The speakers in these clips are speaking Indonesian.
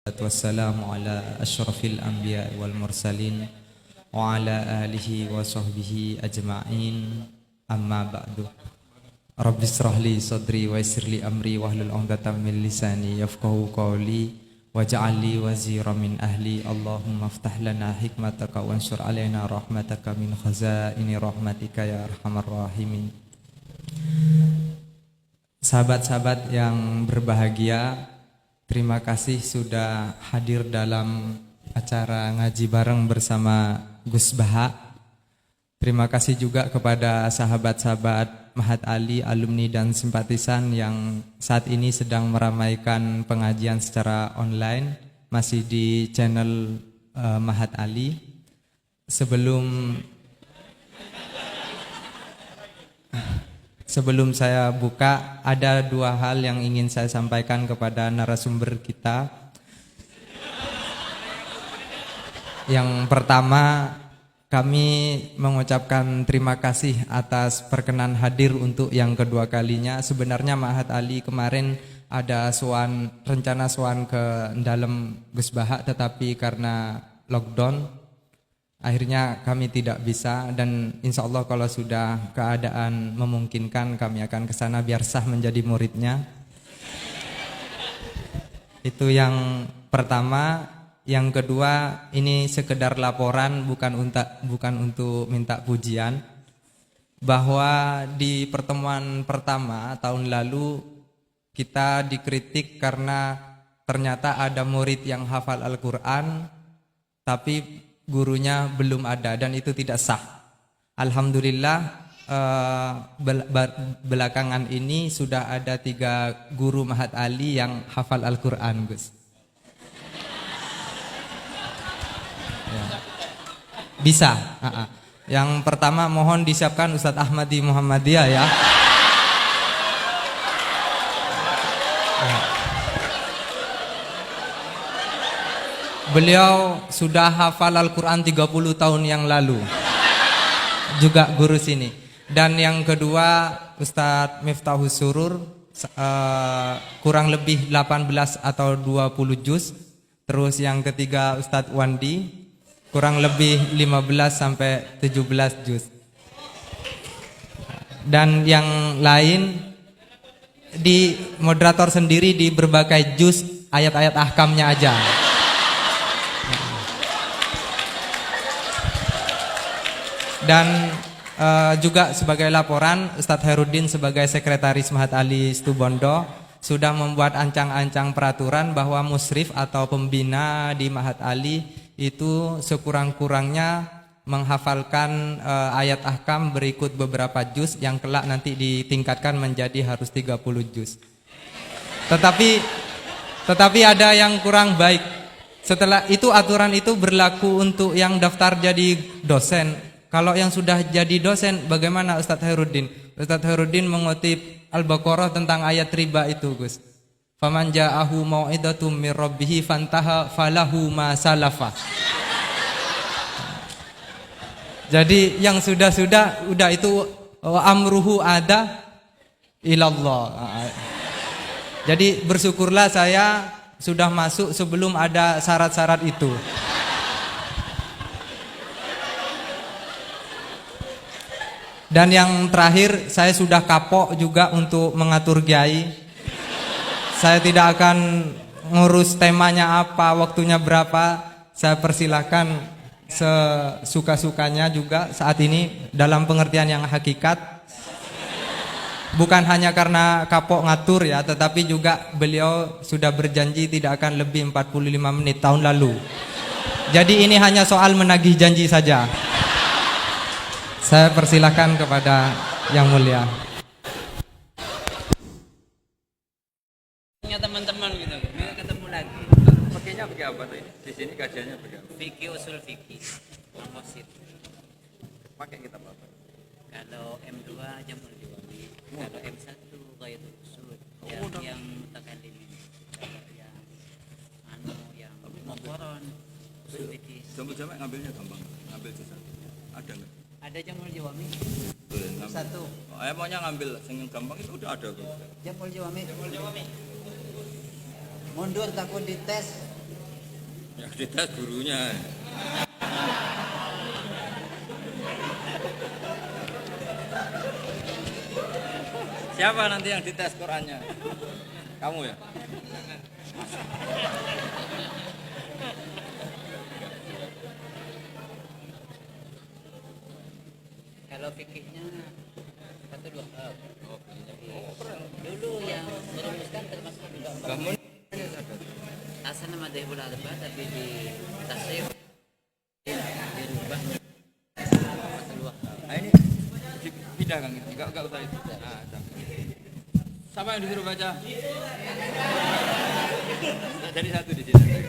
Wassalamu ala asyrafil anbiya wal mursalin wa ala alihi wa sahbihi ajma'in, amma ba'du. Rabbi israh li sadri wa yassir li amri wahlul 'uqdatam min lisani yafqahu qawli waj'al li wazira min ahli. Allahumma iftah lana hikmataka wansur alaina rahmataka min khazaini rahmatika ya arhamar rahimin. Sahabat-sahabat yang berbahagia, terima kasih sudah hadir dalam acara ngaji bareng bersama Gus Baha. Terima kasih juga kepada sahabat-sahabat Mahat Ali, alumni dan simpatisan yang saat ini sedang meramaikan pengajian secara online, masih di channel Mahat Ali. Sebelum saya buka, ada dua hal yang ingin saya sampaikan kepada narasumber kita. Yang pertama, kami mengucapkan terima kasih atas perkenan hadir untuk yang kedua kalinya. Sebenarnya Mahat Ali kemarin ada rencana sowan ke dalam Gus Baha, tetapi karena lockdown akhirnya kami tidak bisa, dan insya Allah kalau sudah keadaan memungkinkan kami akan ke sana biar sah menjadi muridnya. Itu yang pertama. Yang kedua, ini sekedar laporan, bukan untuk minta pujian, bahwa di pertemuan pertama tahun lalu kita dikritik karena ternyata ada murid yang hafal Al-Quran tapi gurunya belum ada, dan itu tidak sah. Alhamdulillah, belakangan ini sudah ada 3 guru Mahat Ali yang hafal Al-Quran, Gus. Ya. Bisa. Yang pertama mohon disiapkan Ustadz Ahmadi Muhammadiyah ya. Beliau sudah hafal Al-Quran 30 tahun yang lalu, juga guru sini. Dan yang kedua Ustadz Miftahus Surur, kurang lebih 18 atau 20 juz. Terus yang ketiga Ustadz Wandi, kurang lebih 15 sampai 17 juz. Dan yang lain di moderator sendiri di berbagai juz, ayat-ayat ahkamnya aja. Dan juga sebagai laporan, Ustadz Herudin sebagai sekretaris Mahat Ali Situbondo sudah membuat ancang-ancang peraturan bahwa musrif atau pembina di Mahat Ali itu sekurang-kurangnya menghafalkan ayat ahkam berikut beberapa juz yang kelak nanti ditingkatkan menjadi harus 30 juz. Tetapi ada yang kurang baik. Setelah itu aturan itu berlaku untuk yang daftar jadi dosen. Kalau yang sudah jadi dosen, bagaimana Ustadz Herudin? Ustadz Herudin mengutip Al-Baqarah tentang ayat riba itu, Gus. Faman ja'ahu mau'idatum mir rabbih fantaha falahu ma salafa. Jadi yang sudah itu amruhu ada ilallah. Jadi bersyukurlah saya sudah masuk sebelum ada syarat-syarat itu. Dan yang terakhir, saya sudah kapok juga untuk mengatur kiai. Saya tidak akan ngurus temanya apa, waktunya berapa. Saya persilahkan sesuka-sukanya juga saat ini dalam pengertian yang hakikat. Bukan hanya karena kapok ngatur ya, tetapi juga beliau sudah berjanji tidak akan lebih 45 menit tahun lalu. Jadi ini hanya soal menagih janji saja. Saya persilahkan kepada yang mulia. Teman-teman gitu, ketemu lagi. Pakainya pakai apa tuh? Di sini kajiannya pakai apa? Fikih usul fikih, komposit. Pakai kitab apa? Kalau M2 Jamul Jawami, kalau M1 kayak usul, yang mutakallimin, kalau yang muqaran usul fikih. Jamul Jawami ngambilnya gampang, ngambil sisa. Ada nggak? Ada Jamul Jawami. Satu. Maunya ngambil yang gampang itu udah ada tuh. Jamul Jawami. Mundur takut dites. Yang dites gurunya. Siapa nanti yang dites Qurannya? Kamu ya? Kalau fikihnya satu dua hal. Dulu yang merumuskan termasuk juga Bangun. asal nama Dehul Arba tapi di tasir dirubah satu dua hal. Nah ini pindah kan gitu. Enggak usah itu. Nah, sama yang disuruh baca. Jadi satu di sini.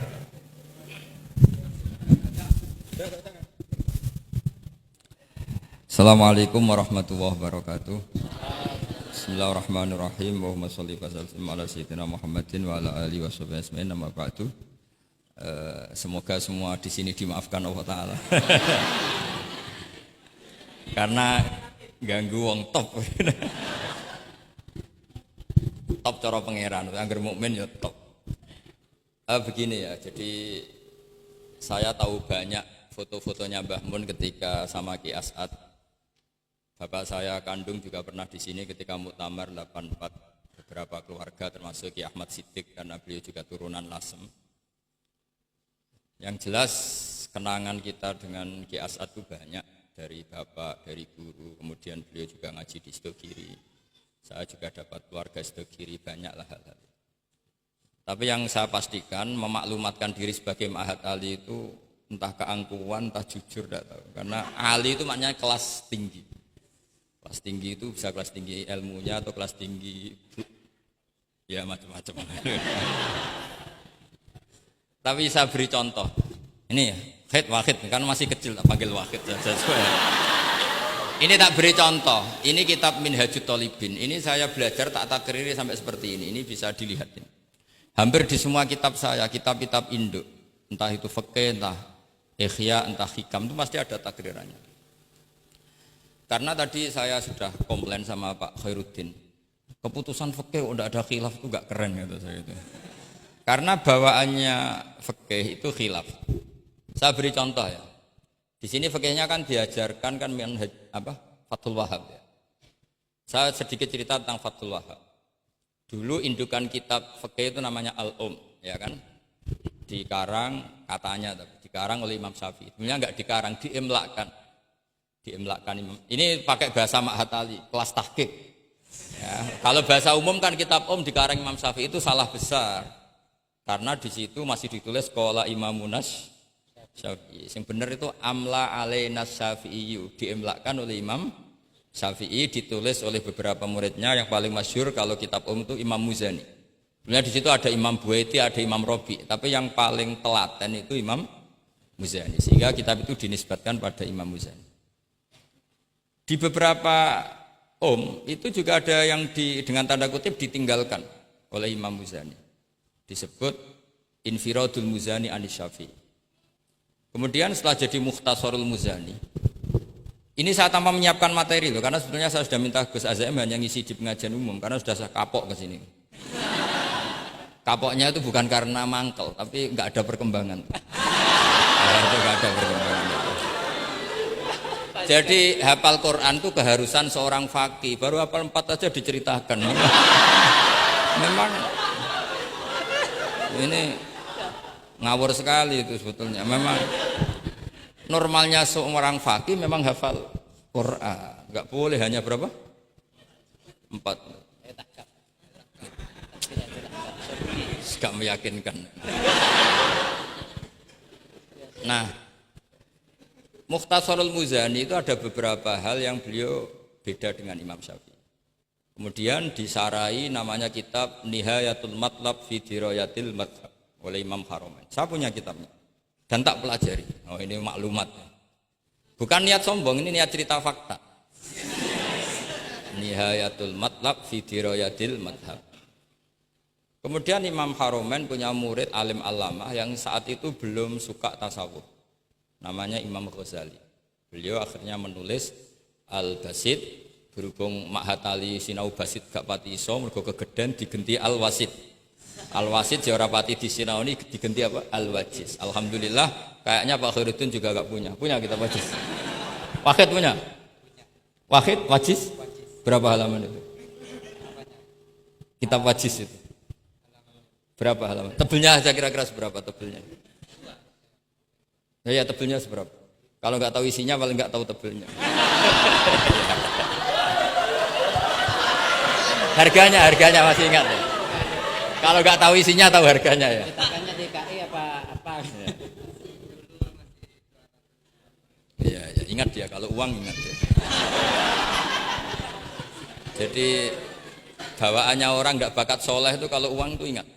Assalamualaikum warahmatullahi wabarakatuh. Bismillahirrahmanirrahim. Allahumma sholli wa sallim ala sayyidina Muhammadin wa ala alihi washabihi ajmain. Amma ba'du. Semoga semua di sini dimaafkan Allah taala. Karena ganggu wong top. Top cara pangeran, angger mukmin ya top. Begini ya, jadi saya tahu banyak foto-fotonya Mbah Mun ketika sama Ki As'ad. Bapak saya kandung juga pernah di sini ketika Muktamar 84, beberapa keluarga termasuk Ki Ahmad Siddiq karena beliau juga turunan Lasem. Yang jelas kenangan kita dengan Ki As'ad itu banyak, dari bapak, dari guru, kemudian beliau juga ngaji di Sidogiri. Saya juga dapat keluarga Sidogiri, banyaklah hal-hal. Tapi yang saya pastikan memaklumatkan diri sebagai Ma'had Ali itu entah keangkuhan, entah jujur, tidak tahu. Karena Ali itu maknanya kelas tinggi. Kelas tinggi itu bisa kelas tinggi ilmunya atau kelas tinggi ya macam-macam. Tapi saya beri contoh. Ini ya, Wahid kan masih kecil, tak panggil Wahid saja. Ini tak beri contoh. Ini kitab Minhajut Thalibin. Ini saya belajar tak takriri sampai seperti ini. Ini bisa dilihat ini. Hampir di semua kitab saya, kitab-kitab induk, entah itu fikih, entah ihya, entah hikam, itu pasti ada takrirannya. Karena tadi saya sudah komplain sama Pak Khairuddin, keputusan fikih udah ada khilaf itu gak keren gitu saya itu. Karena bawaannya fikih itu khilaf. Saya beri contoh ya. Di sini fikihnya kan diajarkan kan Fathul Wahhab ya. Saya sedikit cerita tentang Fathul Wahhab. Dulu indukan kitab fikih itu namanya Al-Um, ya kan? Dikarang katanya, dikarang oleh Imam Syafi'i. Sebenarnya enggak dikarang, diimlakkan. Ini pakai bahasa Ma'had Ali, kelas tahqiq. Ya, kalau bahasa umum kan kitab dikarang Imam Syafi'i itu salah besar. Karena di situ masih ditulis qala Imamunas Syafi'i. Yang benar itu amla alaina Syafi'i, diimlakkan oleh Imam Syafi'i, ditulis oleh beberapa muridnya. Yang paling masyhur kalau kitab itu Imam Muzani. Sebenarnya di situ ada Imam Buaiti, ada Imam Robi, tapi yang paling telaten itu Imam Muzani. Sehingga kitab itu dinisbatkan pada Imam Muzani. Di beberapa itu juga ada yang dengan tanda kutip ditinggalkan oleh Imam Muzani. Disebut Infiradul Muzani anis Syafi'i. Kemudian setelah jadi Mukhtasarul Muzani, ini saya tanpa menyiapkan materi loh, karena sebetulnya saya sudah minta Gus Azam hanya ngisi di pengajian umum, karena sudah saya kapok ke sini. Kapoknya itu bukan karena mangkel, tapi nggak ada perkembangan. Itu nggak ada perkembangan. Jadi hafal Quran itu keharusan seorang faqih. Baru hafal 4 aja diceritakan. Memang ini ngawur sekali itu sebetulnya. Memang normalnya seorang faqih memang hafal Quran. Enggak boleh hanya berapa? 4. Enggak meyakinkan. Nah, Mukhtasarul Muzani itu ada beberapa hal yang beliau beda dengan Imam Syafi'i. Kemudian disarai namanya kitab Nihayatul Matlab fi Dirayatil Madhab oleh Imam Haramain. Saya punya kitabnya dan tak pelajari. Oh, ini maklumat. Bukan niat sombong, ini niat cerita fakta. Nihayatul Matlab fi Dirayatil Madhab. Kemudian Imam Haramain punya murid alim alamah yang saat itu belum suka tasawuf. Namanya Imam Ghazali. Beliau akhirnya menulis Al-Basit, berhubung Ma'had Ali sinau basit gak pati iso mergo kegeden digenti Al-Wasit. Al-Wasit ora pati disinaoni diganti apa? Al-Wajiz. Alhamdulillah kayaknya Pak Khairuddin juga enggak punya. Punya kitab Wajiz. Wahid punya? Wahid Wajiz? Berapa halaman itu? Kitab Wajiz itu. Berapa halaman? Tebelnya aja kira-kira seberapa tebelnya? Ya, tebelnya seberapa? Kalau nggak tahu isinya paling nggak tahu tebelnya. Harganya masih ingat ya? Kalau nggak tahu isinya tahu harganya ya. Cetakannya DKI apa? Iya, ya, ingat dia kalau uang ingat dia. Jadi bawaannya orang nggak bakat soleh itu kalau uang itu ingat.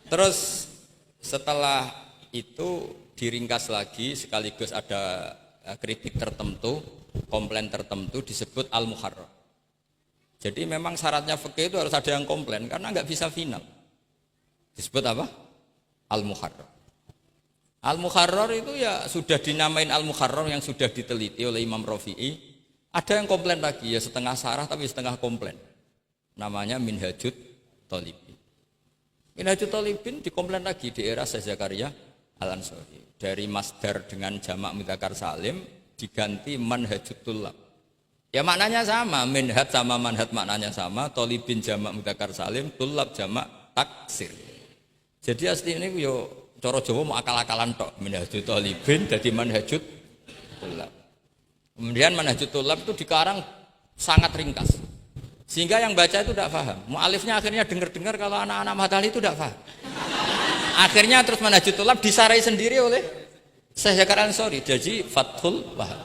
Terus setelah itu diringkas lagi sekaligus ada kritik tertentu, komplain tertentu disebut al-muharrar. Jadi memang syaratnya fikih itu harus ada yang komplain karena nggak bisa final. Disebut apa? Al-muharrar. Al-muharrar itu ya sudah dinamain al-muharrar yang sudah diteliti oleh Imam Rafi'i. Ada yang komplain lagi ya setengah sarah tapi setengah komplain. Namanya Minhajut Thalibin. Minhajut Thalibin dikomplain lagi di era Syekh Zakaria Al-Ansari. Dari masdar dengan jamak mudzakkar salim diganti manhajut tullab. Ya maknanya sama, minhaj sama manhaj maknanya sama, thalibin jamak mudzakkar salim, tullab jamak taksir. Jadi asli ini yo cara Jawa mau akal-akalan tok, minhajut thalibin jadi manhajut tullab. Kemudian manhajut tullab itu dikarang sangat ringkas. Sehingga yang baca itu tidak paham. Mu'alifnya akhirnya dengar-dengar kalau anak-anak Matali itu tidak paham. Akhirnya terus manhajut tullab disarai sendiri oleh Syekh Zakaria Al-Ansari. Jadi Fathul Wahab.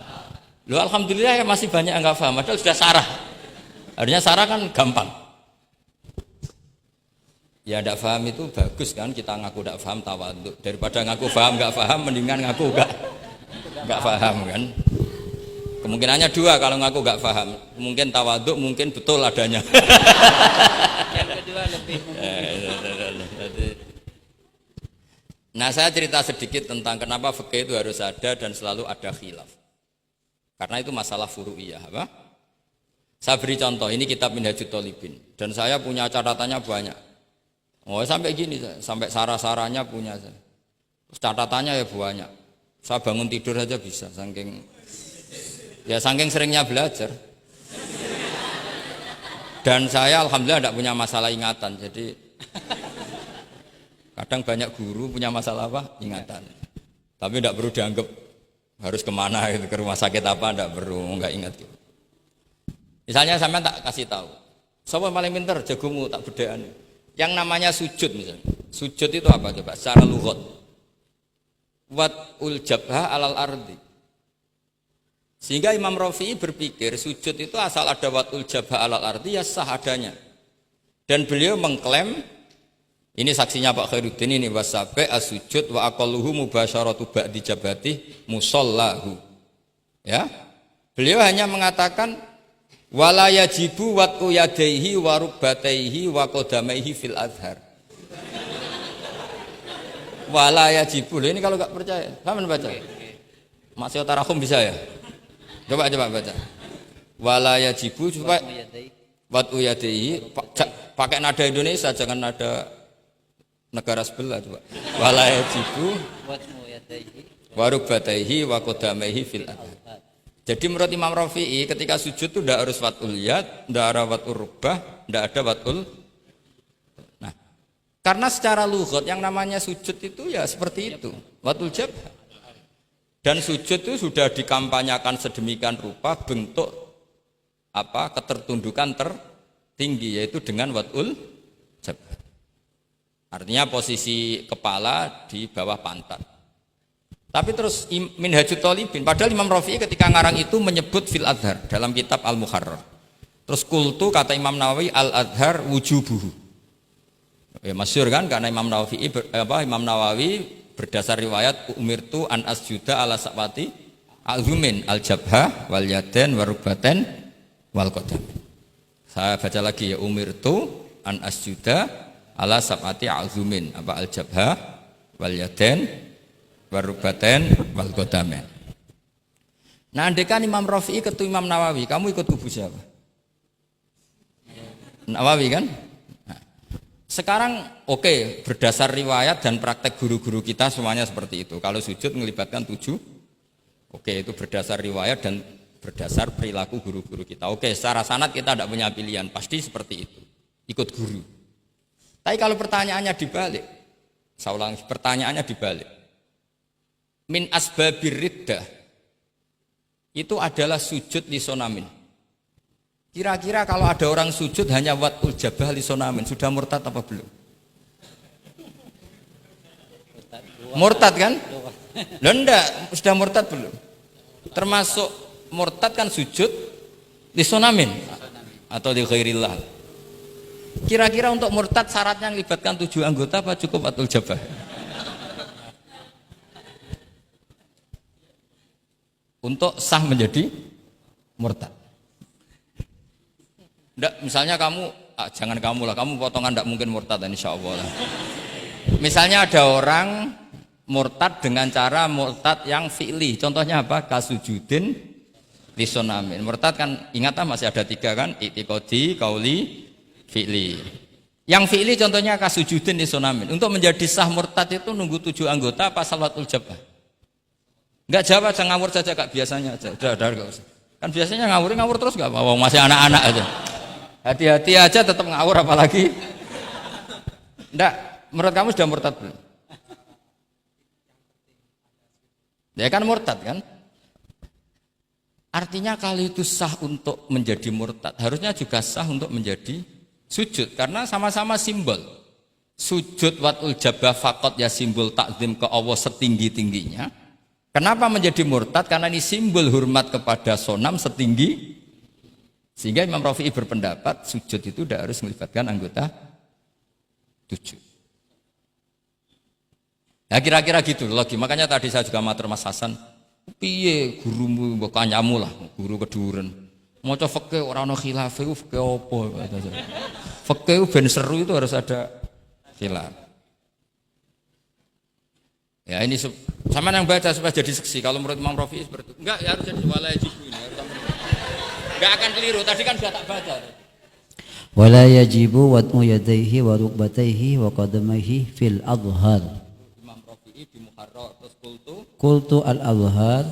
Loh alhamdulillah ya masih banyak yang enggak paham. Padahal sudah sarah. Harusnya sarah kan gampang. Ya tidak paham itu bagus kan kita ngaku tidak paham tawadhu. Daripada ngaku paham enggak paham mendingan ngaku enggak paham kan. Kemungkinannya dua kalau ngaku enggak paham. Mungkin tawadhu, mungkin betul adanya. Yang kedua lebih Nah saya cerita sedikit tentang kenapa fikih itu harus ada dan selalu ada khilaf. Karena itu masalah furu'iyah apa? Saya beri contoh, ini kitab Minhajut Thalibin dan saya punya catatannya banyak. Oh sampai gini, sampai sarah-sarahnya punya. Terus catatannya ya banyak. Saya bangun tidur aja bisa, saking seringnya belajar. Dan saya alhamdulillah tidak punya masalah ingatan, jadi kadang banyak guru punya masalah apa? Ingatan. Tapi tidak perlu dianggap harus kemana gitu, ke rumah sakit apa, tidak perlu, nggak ingat gitu. Misalnya sampean tak kasih tahu, siapa paling pinter jagomu tak bedaan. Yang namanya sujud misalnya. Sujud itu apa coba? Secara lughat. Wat'ul jabha alal ardi. Sehingga Imam Rafi'i berpikir sujud itu asal ada wat'ul jabha alal ardi ya sah adanya. Dan beliau mengklaim, ini saksinya Pak Khairuddin ini, wasabe as-sujud wa aqalluhu mubasyaratu ba'di jabati musallahu. Ya. Beliau hanya mengatakan wala yajibu wat'u yadaihi wa rukbataihi wa qadamaihi fil azhar. Wala yajibu. Ini kalau enggak percaya, kapan baca? Masih tarahum bisa ya? Coba baca. Wala yajibu supaya wat'u yadaihi pakai nada Indonesia jangan nada negara sebelah coba. Wala yajibu wa rukbataihi wa qadamaihi fil azhar. Jadi menurut Imam Rafi'i ketika sujud itu tidak harus wat'ul yad, tidak ada wat'ul rukbah, tidak ada wat'ul. Nah, karena secara lughat yang namanya sujud itu ya seperti itu, wat'ul jabha. Dan sujud itu sudah dikampanyakan sedemikian rupa bentuk apa ketertundukan tertinggi yaitu dengan wat'ul jabha. Artinya posisi kepala di bawah pantat. Tapi terus Minhajut Thalibin, padahal Imam Rafi'i ketika ngarang itu menyebut fil adhar dalam kitab Al-Muharrar. Terus kultu kata Imam Nawawi al-adhar wujubuhu. Ya masyhur kan karena Imam Nawawi berdasar riwayat umirtu an asjuda ala sabati azumin al-jabha wal yaden warubaten wal qadam. Saya baca lagi ya umirtu an asjuda ala sabati azumin apa al-jabha wal yaden warubaten wal qadamen. Nah, andekan Imam Rafi'i ketemu Imam Nawawi, kamu ikut kubu siapa? Nawawi kan? Nah, sekarang oke, berdasar riwayat dan praktek guru-guru kita semuanya seperti itu. Kalau sujud melibatkan 7, oke itu berdasar riwayat dan berdasar perilaku guru-guru kita. Oke, secara sanad kita tidak punya pilihan, pasti seperti itu. Ikut guru. Tapi kalau pertanyaannya dibalik, saya ulang, pertanyaannya dibalik. Min asbabir riddah itu adalah sujud lisonamin. Kira-kira kalau ada orang sujud hanya watul jabah lisonamin, sudah murtad apa belum? Murtad kan? Loh enggak, sudah murtad belum? Termasuk murtad kan sujud lisonamin atau di ghairillah. Kira-kira untuk murtad syaratnya melibatkan 7 anggota apa cukup watul jabah? Untuk sah menjadi murtad. Nggak, misalnya kamu, jangan kamu lah, kamu potongan tidak mungkin murtad insya Allah lah. Misalnya ada orang murtad dengan cara murtad yang fi'li, contohnya apa? Kasujudin lisonamin. Murtad kan, ingatlah masih ada 3 kan? I'tiqadi, qauli, fi'li. Yang fi'li contohnya kasujudin lisonamin. Untuk menjadi sah murtad itu nunggu 7 anggota apa salatul jabah? Enggak jawab, jangan ngawur saja kak, biasanya aja. Udah, enggak usah. Kan biasanya ngawur terus enggak apa-apa, masih anak-anak aja. Hati-hati aja tetap ngawur apalagi. Enggak, menurut kamu sudah murtad belum? Ya kan murtad kan? Artinya kalau itu sah untuk menjadi murtad, harusnya juga sah untuk menjadi sujud. Karena sama-sama simbol. Sujud watul jabah faqat ya simbol takzim ke Allah setinggi-tingginya. Kenapa menjadi murtad? Karena ini simbol hormat kepada sonam setinggi. Sehingga Imam Rafi'i berpendapat sujud itu tidak harus melibatkan anggota 7. Ya kira-kira gitu lagi. Makanya tadi saya juga matur Mas Hasan, piye gurumu mbok kanyamu lah, guru keduren. Maca fikih ora ana khilaf iku fikih apa? Fikih ben seru itu harus ada khilaf. Ya ini sama yang baca supaya jadi seksi. Kalau menurut Imam Rafi'i seperti itu. Enggak, ya harus jadi wala yajibu ini. Enggak akan keliru. Tadi kan sudah tak baca. Wala yajibu wad'u yadayhi wa rukbatayhi wa qadamaihi fil adhar. Imam Rafi'i di Muharrar terus Qultu al-adhar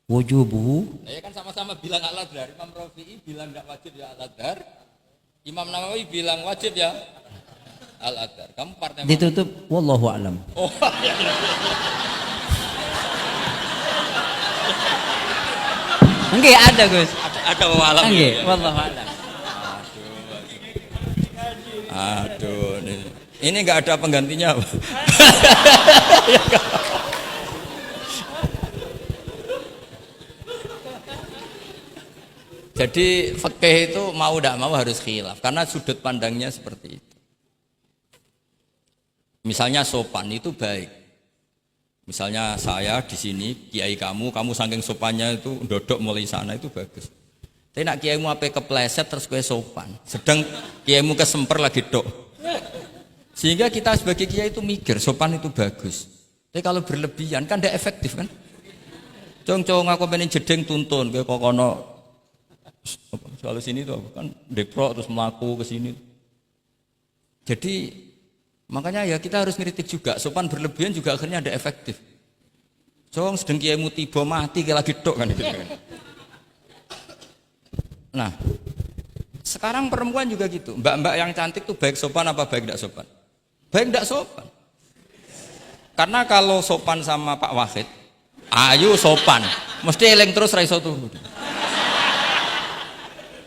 wujubuhu. Ya kan sama-sama bilang al-adhar. Imam Rafi'i bilang enggak wajib ya al-adhar. Imam Nawawi bilang wajib ya al-adhar. Kamu partai mana? Ditutup wallahu a'lam. Oh, ya. Nggih ada Gus. Ada walam. Nggih, wallahu a'lam. Aduh, ini enggak ada penggantinya. Jadi fikih itu mau tidak mau harus khilaf karena sudut pandangnya seperti itu. Misalnya sopan itu baik. Misalnya saya di sini, kiai kamu saking sopannya itu dodok mulai sana itu bagus. Tapi nak kiaimu apa kepleset terus kue sopan. Sedang kiaimu kesemper lagi dok. Sehingga kita sebagai kiai itu mikir sopan itu bagus. Tapi kalau berlebihan kan tidak efektif kan. Cong aku pengen jedeng tuntun kayak kokono. Kalau sini tuh kan deprok terus melaku ke sini. Jadi makanya ya kita harus ngeritik juga, sopan berlebihan juga akhirnya ada efektif. Jong sedang kiaimu tiba mati kayak lagi dok kan gitu kan. Nah, sekarang perempuan juga gitu. Mbak-mbak yang cantik tuh baik sopan apa baik tidak sopan? Baik tidak sopan. Karena kalau sopan sama Pak Wahid, ayu sopan, mesti eling terus ra iso turu.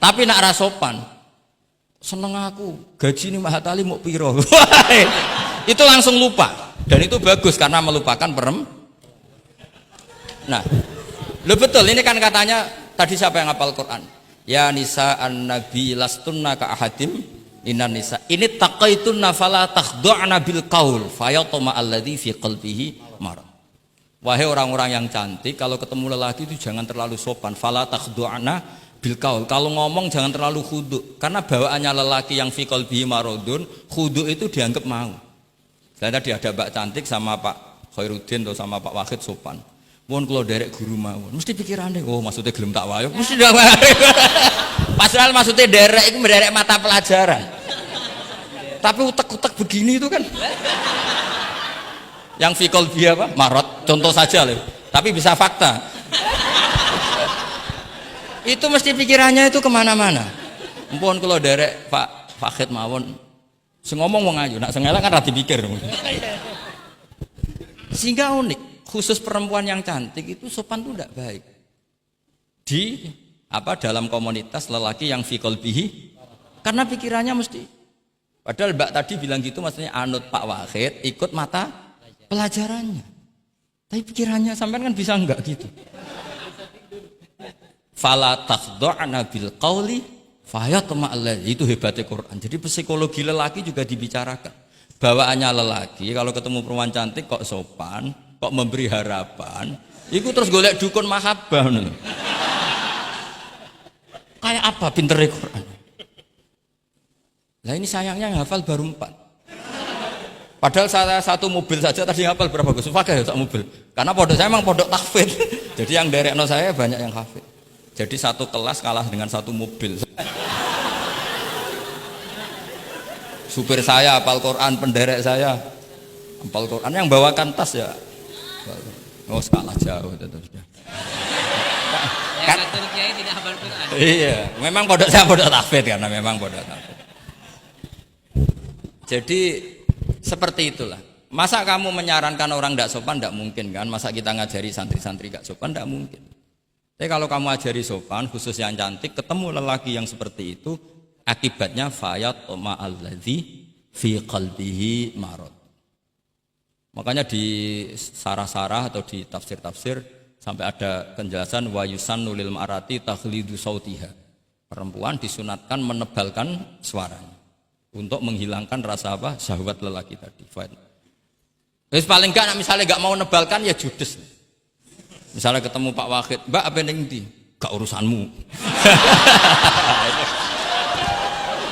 Tapi nak ra sopan, seneng aku, gaji ini Mahat Ali mau piro. Itu langsung lupa. Dan itu bagus karena melupakan Nah, lo betul ini kan katanya tadi siapa yang hafal Quran? Ya nisa an-nabi lastunna ka ahadim inan nisa. Ini taqaitunna fala takhdu'na bil qaul fayatma alladzi fi qalbihi marad. Wahai orang-orang yang cantik, kalau ketemu lelaki itu jangan terlalu sopan. Fala takhdu'na bil qaul. Kalau ngomong jangan terlalu khudu karena bawaannya lelaki yang fi qalbihi maradun, khudu itu dianggap mau. Saya tadi ada Mbak cantik sama Pak Khairuddin atau sama Pak Wahid sopan. Mohon kula derek guru mawon. Mesti pikirane, oh maksudnya gelem tak wayo. Mesti ndak wae. Padahal maksudnya derek itu menderek mata pelajaran. Tapi utek-utek begini itu kan. Yang fikol dia apa? Marot. Contoh saja loh. Tapi bisa fakta. Itu mesti pikirannya itu kemana-mana. Mohon kula derek Pak Fakhid mawon. Sing ngomong wong ayu, nak sing elek kan ra dipikir. Sehingga unik. Khusus perempuan yang cantik itu sopan itu tidak baik di dalam komunitas lelaki yang fi qalbihi, karena pikirannya mesti, padahal Mbak tadi bilang gitu maksudnya anut Pak Wahid, ikut mata pelajarannya, tapi pikirannya sampean kan bisa enggak gitu. Fala takhda'na bil qawli fayatma alladzi, itu hebatnya Quran. Jadi psikologi lelaki juga dibicarakan. Bawaannya lelaki kalau ketemu perempuan cantik kok sopan, kok memberi harapan, itu terus golek dukun mahabbah. Kayak apa pinternya Quran? Lah ini sayangnya yang hafal baru 4. Padahal saya satu mobil saja tadi hafal berapa Gus? Pakai satu mobil. Karena pondok saya memang pondok tahfidz. Jadi yang derekno saya banyak yang hafid. Jadi satu kelas kalah dengan satu mobil. Supir saya hafal Quran, penderek saya hafal Quran, yang bawakan tas ya. Oh, kalah jauh tetap sudah. Yang satu kiai tidak hafal Quran. Iya, memang pondok saya pondok tahfidz karena memang pondok tahfidz. Jadi seperti itulah. Masa kamu menyarankan orang tidak sopan? Tidak mungkin kan. Masa kita ngajari santri-santri tidak sopan? Tidak mungkin. Tapi kalau kamu ajari sopan, khusus yang cantik, ketemu lelaki yang seperti itu, akibatnya fayat ma'alladzi fi qalbihi marad. Makanya di sarah-sarah atau di tafsir-tafsir sampai ada penjelasan wa yusannu lil marati takhlidu sautiha. Perempuan disunatkan menebalkan suaranya untuk menghilangkan rasa apa? Syahwat lelaki tadi. Terus paling enggak misalnya enggak mau nebalkan ya judes. Misalnya ketemu Pak Wahid, "Mbak apa ning ndi?" "Gak urusanmu."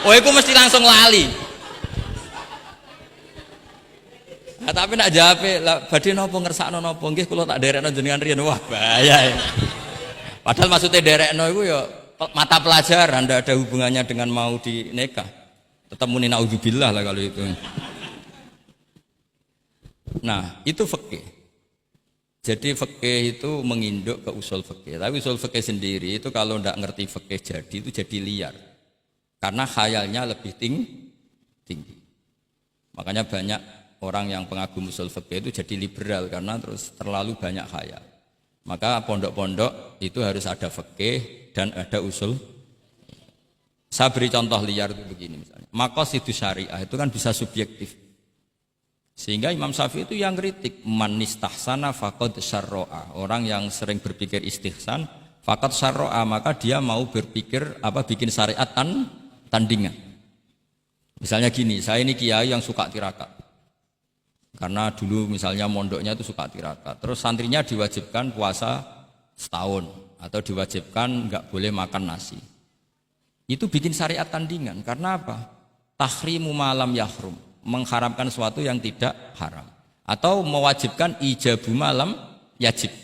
Oh, itu mesti langsung lali. Nah, tapi nak jawab, badhe napa ngersakno napa? Nggih kula tak derekno jenengan riyen. Wah, bahaya. Ya. Padahal maksudnya derekno itu ya mata pelajaran, tidak ada hubungannya dengan mau dinikah. Tetap muni naudzubillah lah kalau itu. Nah, itu fikih. Jadi fikih itu menginduk ke usul fikih. Tapi usul fikih sendiri itu kalau tidak ngerti fikih jadi itu jadi liar. Karena khayalnya lebih tinggi. Makanya banyak orang yang pengagum usul fikih itu jadi liberal karena terus terlalu banyak khayal. Maka pondok-pondok itu harus ada fikih dan ada usul. Saya beri contoh liar itu begini misalnya. Maqasidus syariah itu kan bisa subjektif. Sehingga Imam Syafi'i itu yang kritik man istahsana faqad syarra'a. Orang yang sering berpikir istihsan faqad syarra'a, maka dia mau berpikir bikin syariat tandingan. Misalnya gini, saya ini kiai yang suka tirakat. Karena dulu misalnya mondoknya itu suka tirakat. Terus santrinya diwajibkan puasa setahun atau diwajibkan enggak boleh makan nasi. Itu bikin syariat tandingan. Karena apa? Tahrimu malam yahrum, mengharamkan sesuatu yang tidak haram. Atau mewajibkan ijabu malam yajib.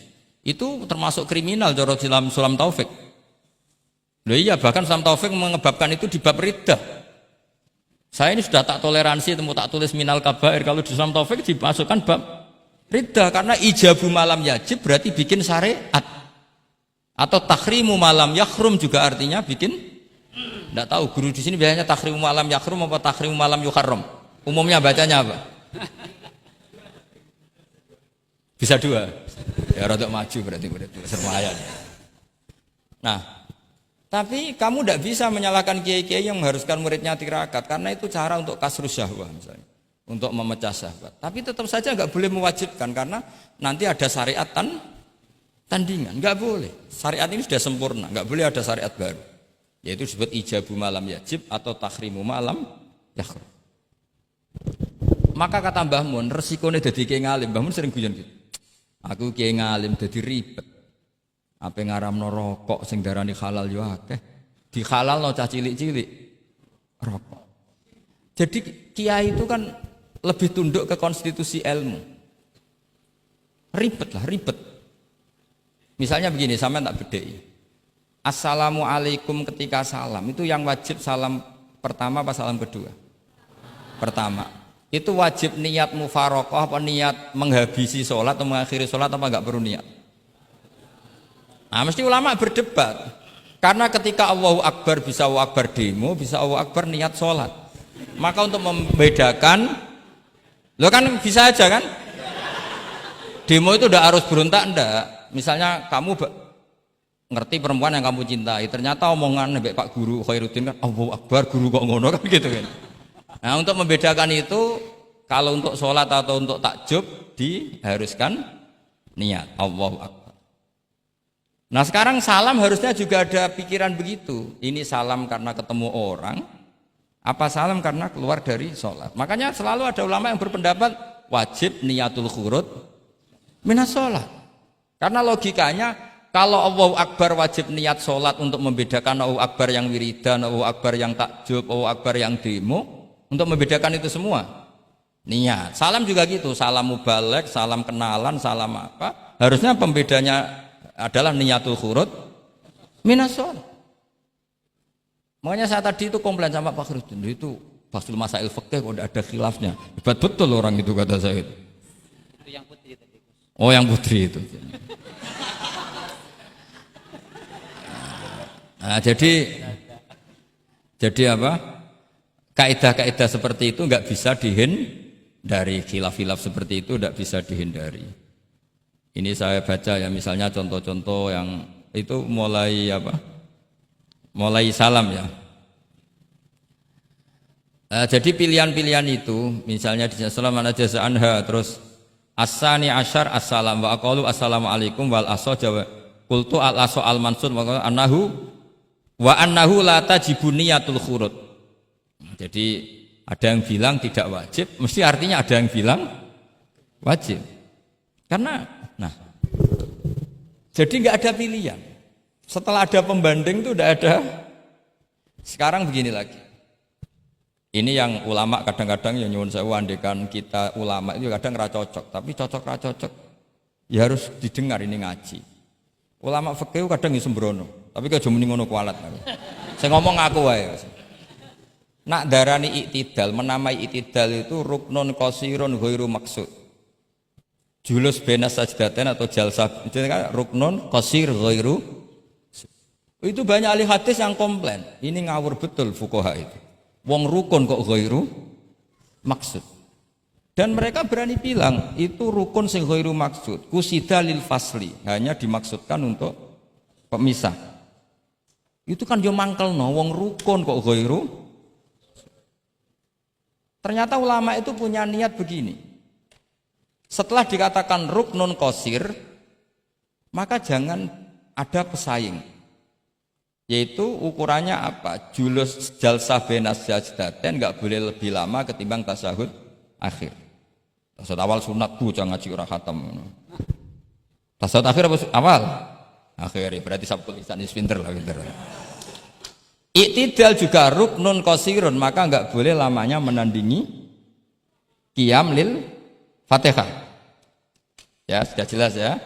Itu termasuk kriminal cara Sulam Taufik. Loh iya, bahkan Sulam Taufik mengebabkan itu di bab riddah. Saya ini sudah tak toleransi, tak tulis minal kabair. Kalau di Sulam Taufik dimasukkan bab riddah. Karena ijabu malam yajib berarti bikin syariat. Atau tahrimu malam yakhrum juga artinya bikin. Tidak tahu, guru di sini biasanya tahrimu malam yakhrum apa tahrimu malam yukharram. Umumnya bacanya apa? Bisa dua. Ya rodok maju berarti sermayan. Nah, tapi kamu tidak bisa menyalahkan kiai-kiai yang mengharuskan muridnya tirakat karena itu cara untuk kasrus syahwah misalnya, untuk memecah syahwat. Tapi tetap saja nggak boleh mewajibkan karena nanti ada syariat tandingan. Nggak boleh. Syariat ini sudah sempurna, nggak boleh ada syariat baru. Yaitu disebut ijabu malam yajib atau tahrimu malam yakhrum. Maka kata Mbah Mun, resikonya jadi kiai ngalim. Mbah Mun sering guyon gitu. Aku kiai ngalim jadi ribet. Apa ngaramno rokok sing darani halal yo akeh. Di halalno cah cilik-cilik rokok. Jadi kiai itu kan lebih tunduk ke konstitusi ilmu. Ribet. Misalnya begini, sampai tak bedai. Assalamualaikum ketika salam, itu yang wajib salam pertama apa salam kedua? Pertama. Itu wajib niat mufaroqah apa niat menghabisi sholat atau mengakhiri sholat apa enggak perlu niat? Nah, mesti ulama berdebat. Karena ketika Allahu Akbar bisa Allahu Akbar demo, bisa Allahu Akbar niat sholat. Maka untuk membedakan, lo kan bisa aja kan? Demo itu udah harus berontak enggak? Misalnya kamu ngerti perempuan yang kamu cintai, ternyata omongan nebek Pak Guru Khairuddin kan Allahu Akbar, guru kok ngono kan gitu kan. Nah, untuk membedakan itu, kalau untuk sholat atau untuk takjub diharuskan niat Allahu Akbar. Nah, sekarang salam harusnya juga ada pikiran begitu. Ini salam karena ketemu orang, apa salam karena keluar dari sholat. Makanya selalu ada ulama yang berpendapat wajib niatul khurud minas sholat. Karena logikanya kalau Allahu Akbar wajib niat sholat untuk membedakan Allahu Akbar yang wiridan, Allahu Akbar yang takjub, Allahu Akbar yang demo, untuk membedakan itu semua niat. Salam juga gitu, salam mubalek, salam kenalan, salam apa, harusnya pembedanya adalah niatul khurud minas sholat. Makanya saya tadi itu komplain sama Pak Khairuddin, itu Fasul Masail Fikih kok ada khilafnya, hebat betul orang itu kata saya itu. Itu yang putri tadi. Oh, yang putri itu. Nah, jadi apa? Kaidah-kaidah seperti itu nggak bisa dihindari, khilaf-khilaf seperti itu nggak bisa dihindari. Ini saya baca ya, misalnya contoh-contoh yang itu mulai apa? Mulai salam ya. Jadi pilihan-pilihan itu, misalnya di salam ana jaza anha, terus asani asyar assalam wa aqalu assalamualaikum wal aso jawa qultu al aso al mansur wa annahu la tajibu niyatul khurud. Jadi ada yang bilang tidak wajib, mesti artinya ada yang bilang wajib. Karena, nah, jadi nggak ada pilihan. Setelah ada pembanding itu udah ada. Sekarang begini lagi. Ini yang ulama kadang-kadang yang nyuwun sewu, andekan kita ulama itu kadang ra cocok, tapi cocok ra cocok ya harus didengar, ini ngaji. Ulama fikih kadang ya sembrono, tapi aja muni ngono kualat. Saya ngomong aku wae. Nak darani iktidal, menamai iktidal itu ruknun qasirun ghairu maksud. Julus benas sajdatain atau jalsah itu kan ruknun qasir ghairu. Itu banyak ahli hadis yang komplain. Ini ngawur betul fuqaha itu. Wong rukun kok ghairu maksud. Dan mereka berani bilang itu rukun sing ghairu maksud. Kusida lil fasli, hanya dimaksudkan untuk pemisah. Itu kan yo mangkelno wong rukun kok ghairu. Ternyata ulama itu punya niat begini. Setelah dikatakan ruknun qasir, maka jangan ada pesaing. Yaitu ukurannya apa? Julus jalsah benas sajdatain enggak boleh lebih lama ketimbang tasyahud akhir. Tasyahud awal sunat bu, jangan ngaji ora khatam. Tasyahud akhir apa awal? Akhir, berarti sabtu lisan pinter lah, pinter. Iktidal juga ruknun qasirun, maka enggak boleh lamanya menandingi qiyam lil Fatihah. Ya, sudah jelas ya.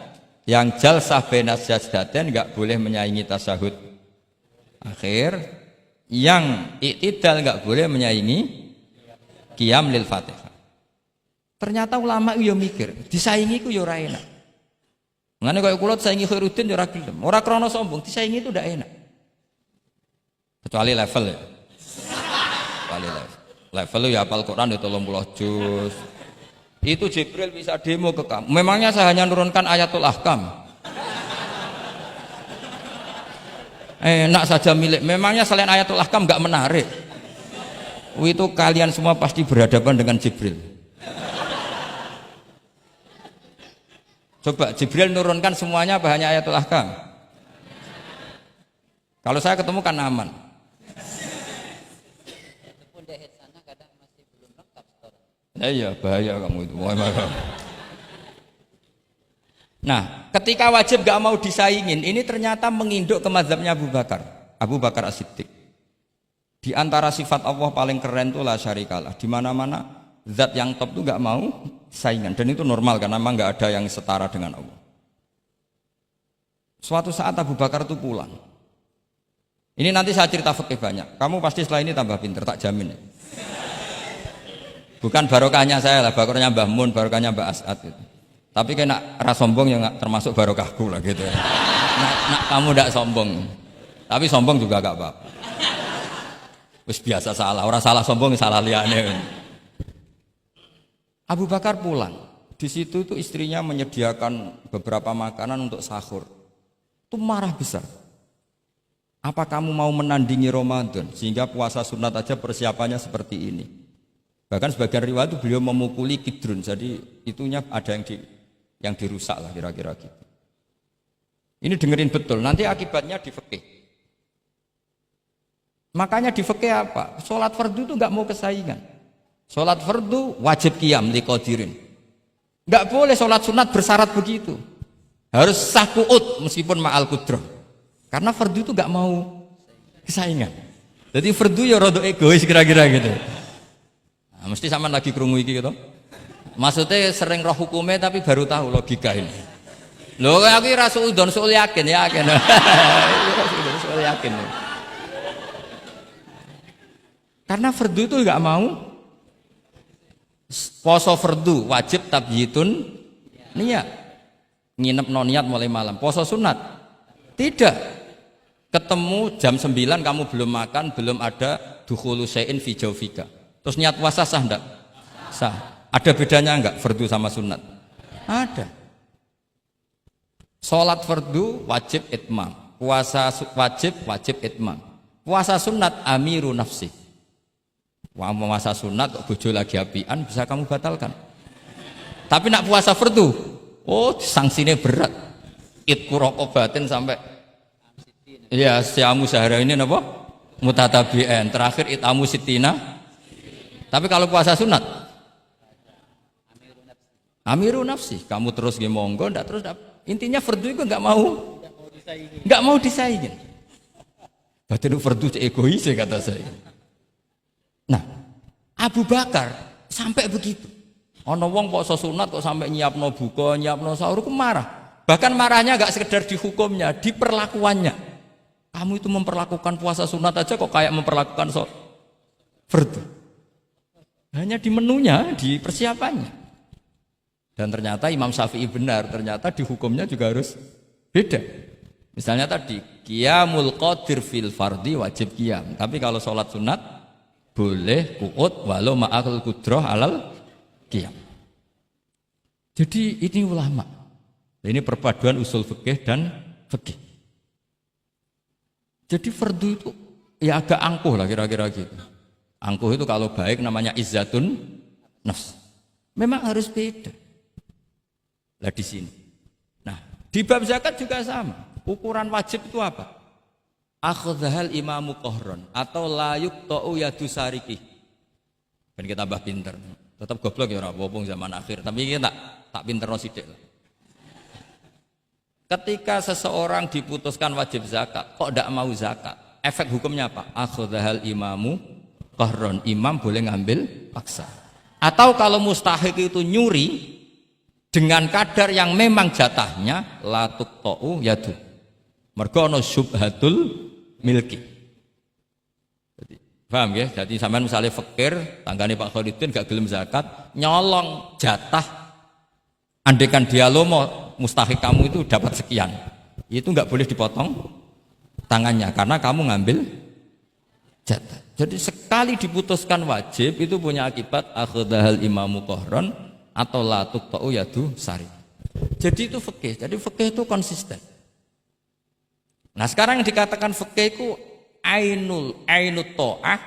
Yang jalsah benas sajdatain enggak boleh menyaingi tasyahud akhir. Yang iktidal enggak boleh menyaingi qiyam lil Fatihah. Ternyata ulama yo mikir, disaingi ku yo ora enak. Ngene kaya kula saingi Khairuddin yo ora gelem. Ora krana sombong, disaingi itu ndak enak. Kecuali level ya. Kecuali level. Level ya hafal Quran ya 30 juz. Itu Jibril bisa demo ke kamu. Memangnya saya hanya nurunkan ayatul ahkam. Enak saja milik. Memangnya selain ayatul ahkam enggak menarik. Itu kalian semua pasti berhadapan dengan Jibril. Coba Jibril nurunkan semuanya apa hanya ayatul ahkam? Kalau saya ketemu kan aman. Iya bahaya kamu itu. Nah, ketika wajib gak mau disaingin, ini ternyata menginduk ke mazhabnya Abu Bakar As-Siddiq. Di antara sifat Allah paling keren itu la syarikalah. Di mana-mana zat yang top itu gak mau saingan, dan itu normal karena memang gak ada yang setara dengan Allah. Suatu saat Abu Bakar itu pulang. Ini nanti saya cerita fikih banyak. Kamu pasti setelah ini tambah pinter, tak jamin. Bukan barokahnya saya lah, barokahnya Mbah Mun, barokahnya Mbah As'ad gitu. Tapi kena ras sombong yang termasuk barokahku lah gitu ya. Nak kamu tidak sombong. Tapi sombong juga gak apa-apa. Wis biasa salah, orang salah sombong salah liane. Abu Bakar pulang. Di situ itu istrinya menyediakan beberapa makanan untuk sahur. Itu marah besar. Apa kamu mau menandingi Ramadan sehingga puasa sunat aja persiapannya seperti ini? Bahkan sebagian riwayat itu beliau memukuli kidrun, jadi itunya ada yang dirusak lah kira-kira gitu. Ini dengerin betul, nanti akibatnya di fikih. Makanya di fikih apa? Sholat fardu itu nggak mau kesaingan. Sholat fardu wajib qiyam liqadirin. Nggak boleh sholat sunat bersyarat begitu. Harus sah qu'ud meskipun ma'al qudrah. Karena fardu itu nggak mau kesaingan. Jadi fardu ya rada egois kira-kira gitu. Nah, mesti sama lagi krungu iki gitu. Maksudnya sering roh hukumnya tapi baru tahu logika ini. Loh aku rasa udon soal yakin. Soal yakin. Karena fardu itu nggak mau. Poso fardu wajib tabyitun niat. Nginep non niat mulai malam. Poso sunat tidak. Ketemu jam 9 kamu belum makan, belum ada dukhulu syai'in fi jawfika. Terus niat puasa sah enggak? Sah. Ada bedanya enggak fardu sama sunat? Ada. Salat fardu wajib itmam. Puasa wajib itmam. Puasa sunat amiru nafsi. Wah, puasa sunat kok bojo lagi apian bisa kamu batalkan. Tapi nak puasa fardu, oh sanksinya berat. Itku rokobatin sampai ya siamu sehari ini apa? Mutatabi'an. Terakhir itamu sitina. Tapi kalau puasa sunat amiru nafsi, kamu terus ge monggo, ndak terus intinya fardu itu nggak mau disaingin. Batin fardu egois kata saya. Nah, Abu Bakar sampai begitu. Ono wong poso sunat kok sampai nyiapno buka, nyiapno sahur ku marah. Bahkan marahnya nggak sekedar di hukumnya, di perlakuannya. Kamu itu memperlakukan puasa sunat aja kok kayak memperlakukan fardu. Hanya di menunya, di persiapannya. Dan ternyata Imam Syafi'i benar, ternyata di hukumnya juga harus beda. Misalnya tadi, qiyamul qadir fil fardi wajib qiyam. Tapi kalau sholat sunat, boleh qu'ud walau ma'akul qudrah alal qiyam. Jadi ini ulama. Ini perpaduan usul fikih dan fikih. Jadi fardu itu ya agak angkuh lah kira-kira gitu. Angkuh itu kalau baik namanya izzatun nafs. Memang harus beda. Lah di sini. Nah, di bab zakat juga sama. Ukuran wajib itu apa? Akhdhal imamu qahron atau la yuqta'u yadu sariki. Ben kita tambah pinter. Tetap goblok ya ora apa-apa zaman akhir, tapi kita tak pinterno sithik. Ketika seseorang diputuskan wajib zakat, kok tidak mau zakat? Efek hukumnya apa? Akhdhal imamu qahron, imam boleh ngambil paksa. Atau kalau mustahik itu nyuri dengan kadar yang memang jatahnya la tuqta'u yadu. Mergo ana syubhatul milki. Jadi, paham ya? Jadi sampean misalnya fakir, tanggane Pak Khalidin gak gelem zakat, nyolong jatah. Andaikan dia lomo mustahik kamu itu dapat sekian. Itu enggak boleh dipotong tangannya karena kamu ngambil jatah. Jadi sekali diputuskan wajib itu punya akibat akhdhal imamu qahron atau la tuqta'u yadu sari. Jadi itu fikih. Jadi fikih itu konsisten. Nah, sekarang yang dikatakan fikih itu ainut ta'ah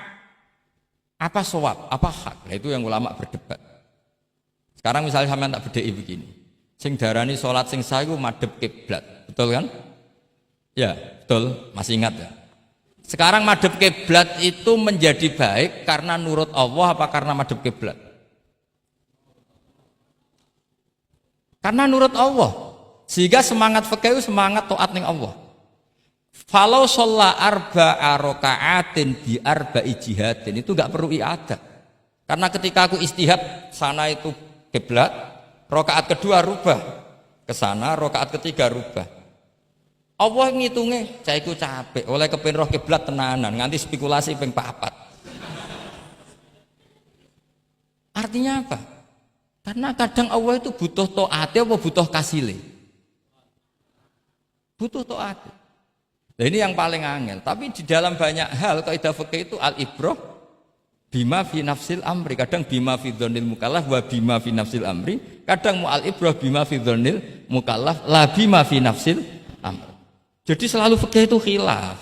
apa shawab, apa hak. Nah, itu yang ulama berdebat. Sekarang misalnya sampean tak bedheki begini. Sing darani salat sing sah iku madhep kiblat. Betul kan? Ya, betul. Masih ingat ya? Sekarang madhep kiblat itu menjadi baik karena nurut Allah apa karena madhep kiblat? Karena nurut Allah. Sehingga semangat fikih itu semangat taat ning Allah. Falau sholla arba'a raka'atin bi arba'i jihadin itu enggak perlu i'adah. Karena ketika aku istihad sana itu kiblat, rakaat kedua rubah ke sana, rakaat ketiga rubah. Allah ngitunge cah iku capek oleh kepen roh kiblat tenanan nganti spekulasi ping 4. Artinya apa? Karena kadang Allah itu butuh taate apa butuh kasile? Butuh taate. Nah, ini yang paling angel. Tapi di dalam banyak hal kaidah fikih itu al-ibrah bima fi nafsil amri. Kadang bima fi dzannil mukallaf wa bima fi nafsil amri. Kadang mu al-ibrah bima fi dzannil mukallaf la bima fi nafsil amri. Jadi selalu fikih itu khilaf.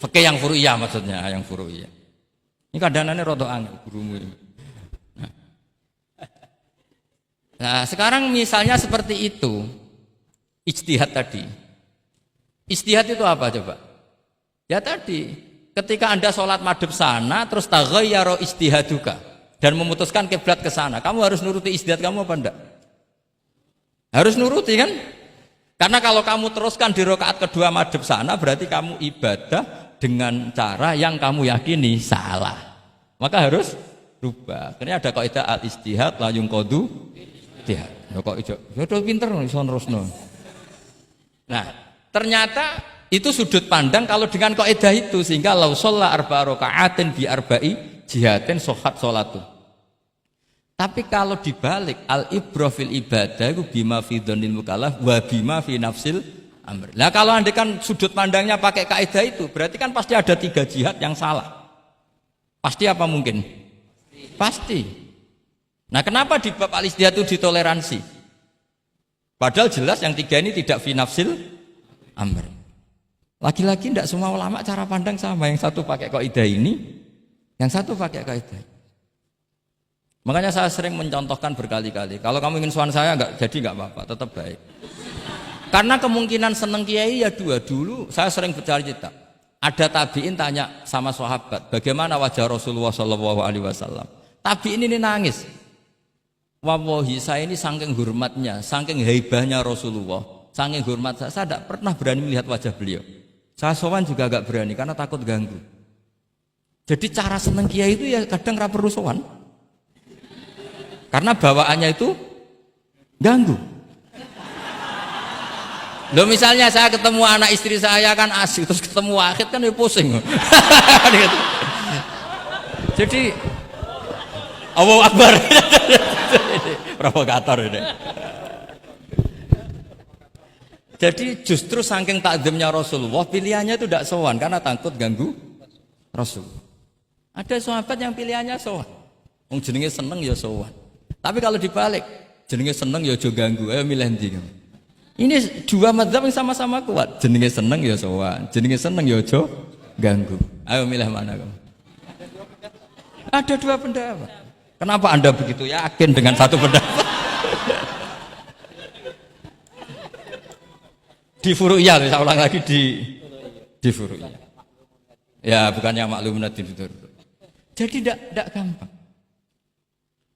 Fikih yang furu'iyah maksudnya, yang furu'iyah. Ini kadang-kadang rada angel gurumu ini. Nah, sekarang misalnya seperti itu. Ijtihad tadi. Ijtihad itu apa coba? Ya tadi, ketika Anda sholat madhep sana, terus taghayyara ijtihaduka dan memutuskan kiblat ke sana, kamu harus nuruti ijtihad kamu apa enggak? Harus nuruti kan? Karena kalau kamu teruskan di rakaat kedua madhep sana, berarti kamu ibadah dengan cara yang kamu yakini salah. Maka harus rubah. Karena ada kaidah al-ijtihad la yunqadu ijtihad. Kok ijo? Ya pinter iso nerusno. Nah, ternyata itu sudut pandang kalau dengan kaidah itu, sehingga lau sholla arba'a raka'atin bi arba'i jihatin sohat sholatu. Tapi kalau dibalik al-ibrah fil ibadah itu bima fi dzannil mukallaf wa bima fi nafsil amr. Nah, kalau Anda kan sudut pandangnya pakai kaidah itu, berarti kan pasti ada 3 jihad yang salah. Pasti apa mungkin? Pasti. Nah, kenapa di bab al-ijtihad itu ditoleransi? Padahal jelas yang 3 ini tidak fi nafsil amr. Lagi-lagi tidak semua ulama cara pandang sama. Yang satu pakai kaidah ini, yang satu pakai kaidah. Makanya saya sering mencontohkan berkali-kali. Kalau kamu ingin sowan saya nggak apa-apa, tetap baik. Karena kemungkinan seneng kiai ya 2. Dulu saya sering bercerita. Ada tabiin tanya sama sahabat, bagaimana wajah Rasulullah SAW. Tabiin ini nangis. Wallahi saya ini saking hormatnya, saking haibahnya Rasulullah, saking hormat saya tidak pernah berani melihat wajah beliau. Saya sowan juga agak berani karena takut ganggu. Jadi cara seneng kiai itu ya kadang ra perlu sowan. Karena bawaannya itu ganggu. Loh misalnya saya ketemu anak istri saya kan asik, terus ketemu Wahid kan ya pusing. Jadi Allahu Akbar. Provokator ini. Jadi justru saking takzimnya Rasulullah, pilihannya itu tidak sowan karena takut ganggu Rasul. Ada sahabat yang pilihannya sowan. Wong jenenge seneng ya sowan. Tapi kalau dibalik, jenenge seneng ya aja ganggu. Ayo milih ndi kamu? Ini 2 mazhab yang sama-sama kuat. Jenenge seneng ya sowan, jenenge seneng ya aja ganggu. Ayo milih mana kamu? Ada 2 pendapat. Kenapa Anda begitu yakin dengan satu pendapat? Di furu'iyah, saya ulang lagi di furu'iyah. Ya, bukannya maklum nanti betul. Jadi tidak gampang.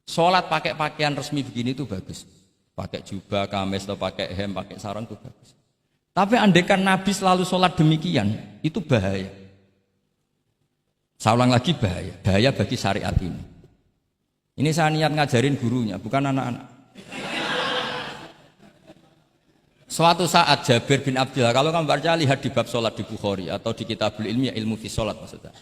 Sholat pakai pakaian resmi begini itu bagus. Pakai jubah, kamis, atau pakai hem, pakai sarung itu bagus. Tapi andaikan Nabi selalu sholat demikian, itu bahaya. Saya ulang lagi bahaya bagi syariat ini. Ini saya niat ngajarin gurunya, bukan anak-anak. Suatu saat Jabir bin Abdillah, kalau kamu baca lihat di bab sholat di Bukhari atau di Kitabul Ilmi, ilmu fi sholat maksudnya.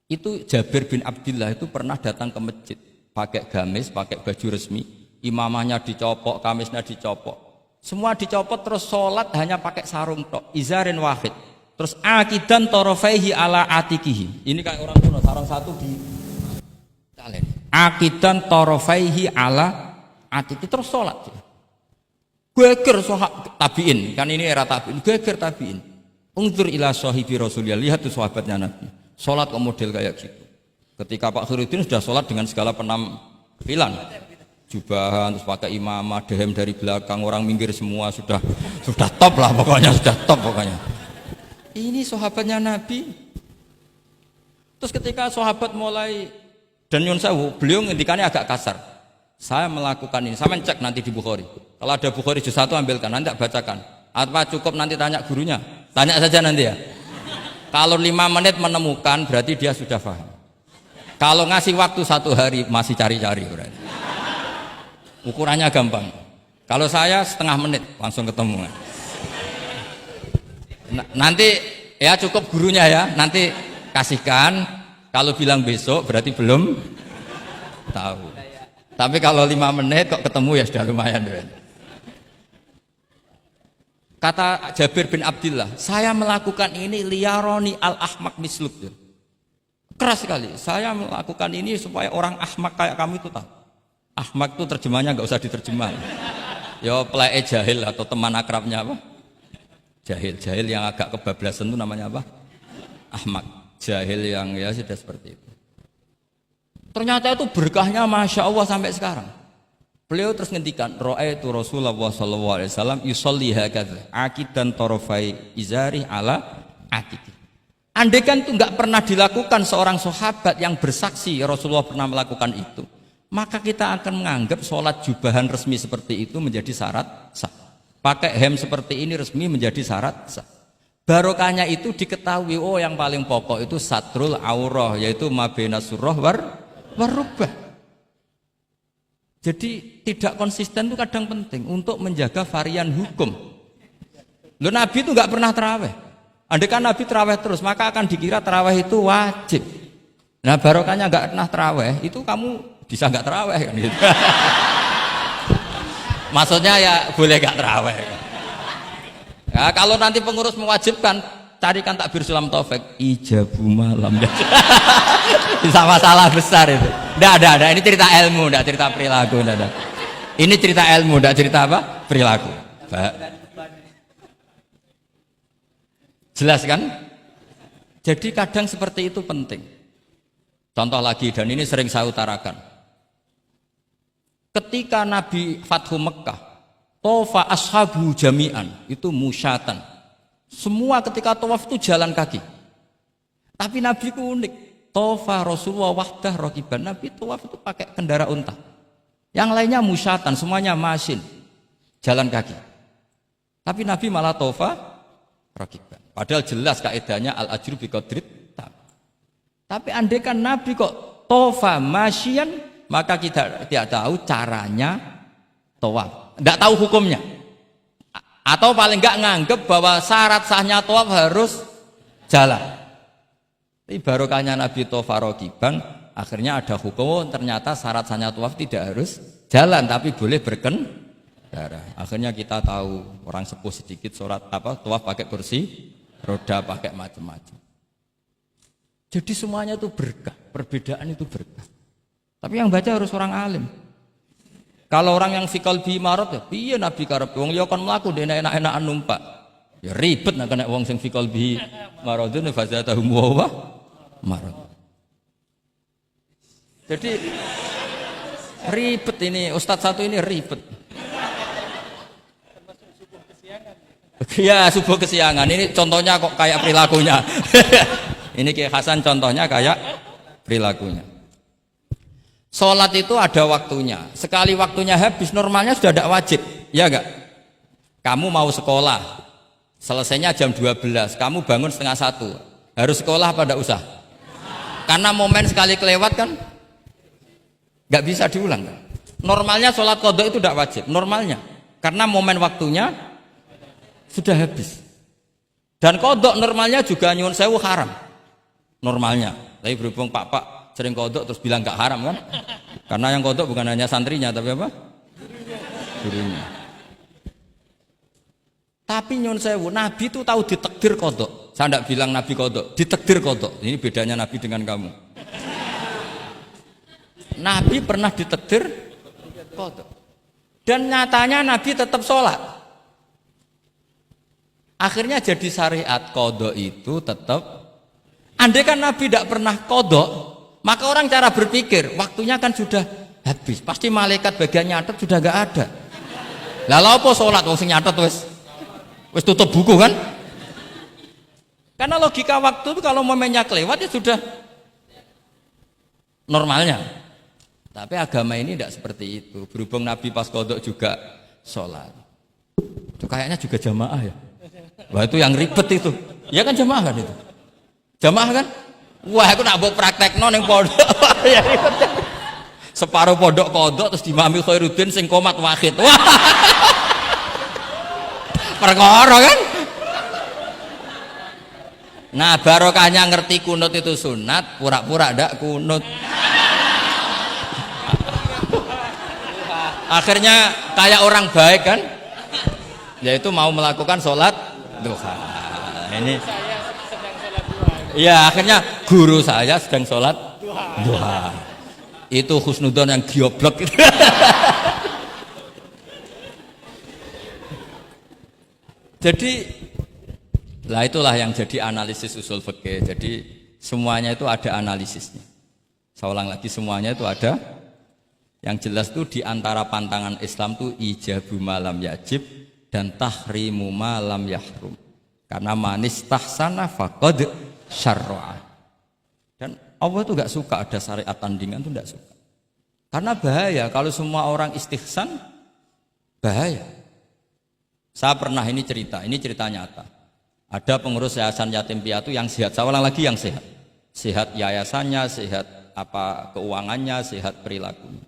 Itu Jabir bin Abdillah itu pernah datang ke masjid, pakai gamis, pakai baju resmi, imamahnya dicopok, kamisnya dicopok. Semua dicopot terus sholat hanya pakai sarung tok, izarin wahid. Terus akidan torofaihi ala atikihi. Ini kayak orang kuno, sarung satu di akidan torofaihi ala atiki terus sholat. Geger sahabat tabiin, kan ini era tabiin, geger tabiin. Ungdur ila sahibi Rasulullah, lihat tuh sahabatnya Nabi. Sholat kok model kayak gitu. Ketika Pak Khairuddin sudah sholat dengan segala penampilan, jubahan, terus pakai imamah, dehem dari belakang, orang minggir semua, sudah top lah pokoknya, sudah top pokoknya. Ini sahabatnya Nabi. Terus ketika sahabat mulai dan nyun sewu, beliau ngendikannya agak kasar. Saya melakukan ini, saya cek nanti di Bukhari. Kalau ada Bukhari juz 1 ambilkan, nanti bacakan. Apa cukup nanti tanya gurunya? Tanya saja nanti ya. Kalau 5 menit menemukan berarti dia sudah paham. Kalau ngasih waktu 1 hari masih cari-cari berarti. Ukurannya gampang. Kalau saya setengah menit langsung ketemu. Nanti ya cukup gurunya ya, nanti kasihkan. Kalau bilang besok berarti belum tahu. Tapi kalau 5 menit kok ketemu ya sudah lumayan. Kata Jabir bin Abdillah, saya melakukan ini liyaroni al-ahmak misluk. Keras sekali. Saya melakukan ini supaya orang ahmak kayak kamu itu tahu. Ahmak itu terjemahnya nggak usah diterjemah. Ya pelai jahil atau teman akrabnya apa? Jahil yang agak kebablasan itu namanya apa? Ahmak. Jahil yang ya sudah seperti itu. Ternyata itu berkahnya Masya Allah sampai sekarang. Beliau terus ngendikan, ra'aitu Rasulullah sallallahu alaihi wasallam yusolli hakadza aqidan tarafai izari ala aqiqi. Andai kan itu enggak pernah dilakukan seorang sahabat yang bersaksi Rasulullah pernah melakukan itu, maka kita akan menganggap sholat jubahan resmi seperti itu menjadi syarat sah. Pakai hem seperti ini resmi menjadi syarat sah. Barokahnya itu diketahui, oh yang paling pokok itu satrul aurah, yaitu mabena surah warubah. Jadi tidak konsisten itu kadang penting untuk menjaga varian hukum. Loh, Nabi itu nggak pernah terawih. Andai kan Nabi terawih terus, maka akan dikira terawih itu wajib. Nah barokahnya nggak pernah terawih, itu kamu bisa nggak terawih kan gitu. Maksudnya ya boleh nggak terawih. Ya, kalau nanti pengurus mewajibkan, carikan takbir sulam taufik ijabu malam. Bisa masalah besar itu. Nggak ada. Ini cerita ilmu, nggak cerita perilaku. Nggak ada. Ini cerita ilmu, nggak cerita apa? Perilaku. Jelas kan? Jadi kadang seperti itu penting. Contoh lagi, dan ini sering saya utarakan. Ketika Nabi Fathu Mekah, tofa ashabu jami'an, itu musyatan. Semua ketika tawaf itu jalan kaki. Tapi Nabi itu unik. Tofa Rasulullah wahdah rokiban. Nabi tawaf itu pakai kendaraan unta. Yang lainnya musyatan, semuanya masin. Jalan kaki. Tapi Nabi malah tofa rokiban. Padahal jelas kaidahnya al-ajru biqadrit. Tapi andai kan Nabi kok tofa masyian, maka kita tidak tahu caranya tawaf. Tidak tahu hukumnya. Atau paling enggak nganggep bahwa syarat sahnya tawaf harus jalan. Tapi barokahnya Nabi tofa rokiban, akhirnya ada hukum, ternyata syarat sahnya tawaf tidak harus jalan, tapi boleh berkendara. Akhirnya kita tahu orang sepuh sedikit tawaf pakai kursi roda, pakai macam-macam. Jadi semuanya itu berkah, perbedaan itu berkah. Tapi yang baca harus orang alim. Kalau orang yang fikal bi marot ya, piye Nabi karep wong liya kon mlaku dene enak-enakan numpak. Ya ribet nek kena wong sing fikal bi marodun fazatahum wa marot. Jadi ribet ini ustadz satu ini ribet. Ya subuh kesiangan ini contohnya kok kayak perilakunya. Ini Kiai Hasan contohnya kayak perilakunya. Sholat itu ada waktunya. Sekali waktunya habis normalnya sudah tidak wajib, ya enggak? Kamu mau sekolah, selesainya jam 12, kamu bangun setengah 1, harus sekolah apa tidak usah? Karena momen sekali kelewat kan nggak bisa diulang kan? Normalnya sholat qadha itu tidak wajib, normalnya. Karena momen waktunya sudah habis. Dan qadha normalnya juga nyuwun sewu haram. Normalnya. Tapi berhubung Pak sering qadha terus bilang nggak haram kan? Karena yang qadha bukan hanya santrinya tapi apa? Gurunya. Tapi nyuwun sewu, Nabi itu tahu ditakdir qadha. Saya tidak bilang Nabi qadha, ditakdir qadha. Ini bedanya Nabi dengan kamu. Nabi pernah ditakdir qadha. Dan nyatanya Nabi tetap sholat. Akhirnya jadi syariat qadha itu tetap. Andai kan Nabi tidak pernah qadha, maka orang cara berpikir waktunya kan sudah habis. Pasti malaikat bagian nyatet sudah enggak ada. Lah lha apa salat wong sing nyatet wis tutup buku kan? Karena logika waktu itu kalau momennya kelewat ya sudah normalnya. Tapi agama ini tidak seperti itu. Berhubung Nabi pas qadha juga sholat. Itu kayaknya juga jamaah ya. Wah itu yang ribet itu. Ya kan jamaah kan itu. Jamaah kan? Wah aku nak mbok praktekno ning pondok. Ya ribet. Separuh pondok qadha terus dimami Khairuddin sing komat wahid. Wah. perkara kan. Nah barokahnya ngerti kunut itu sunat, pura-pura ndak kunut. Akhirnya kayak orang baik kan, yaitu mau melakukan sholat duha. Ini ya akhirnya guru saya sedang sholat duha. Itu husnudon yang gioblok. Jadi lah itulah yang jadi analisis usul fikih. Jadi semuanya itu ada analisisnya. Saya ulang lagi, semuanya itu ada. Yang jelas itu di antara pantangan Islam itu ijabu malam yajib dan tahrimu malam yahrum. Karena manis tahsana faqad syarra'a. Dan Allah itu enggak suka ada syariat tandingan, itu enggak suka. Karena bahaya kalau semua orang istihsan, bahaya. Saya pernah ini cerita nyata. Ada pengurus yayasan yatim piatu yang sehat. Saya ulang lagi, yang sehat. Sehat yayasannya, sehat apa keuangannya, sehat perilakunya.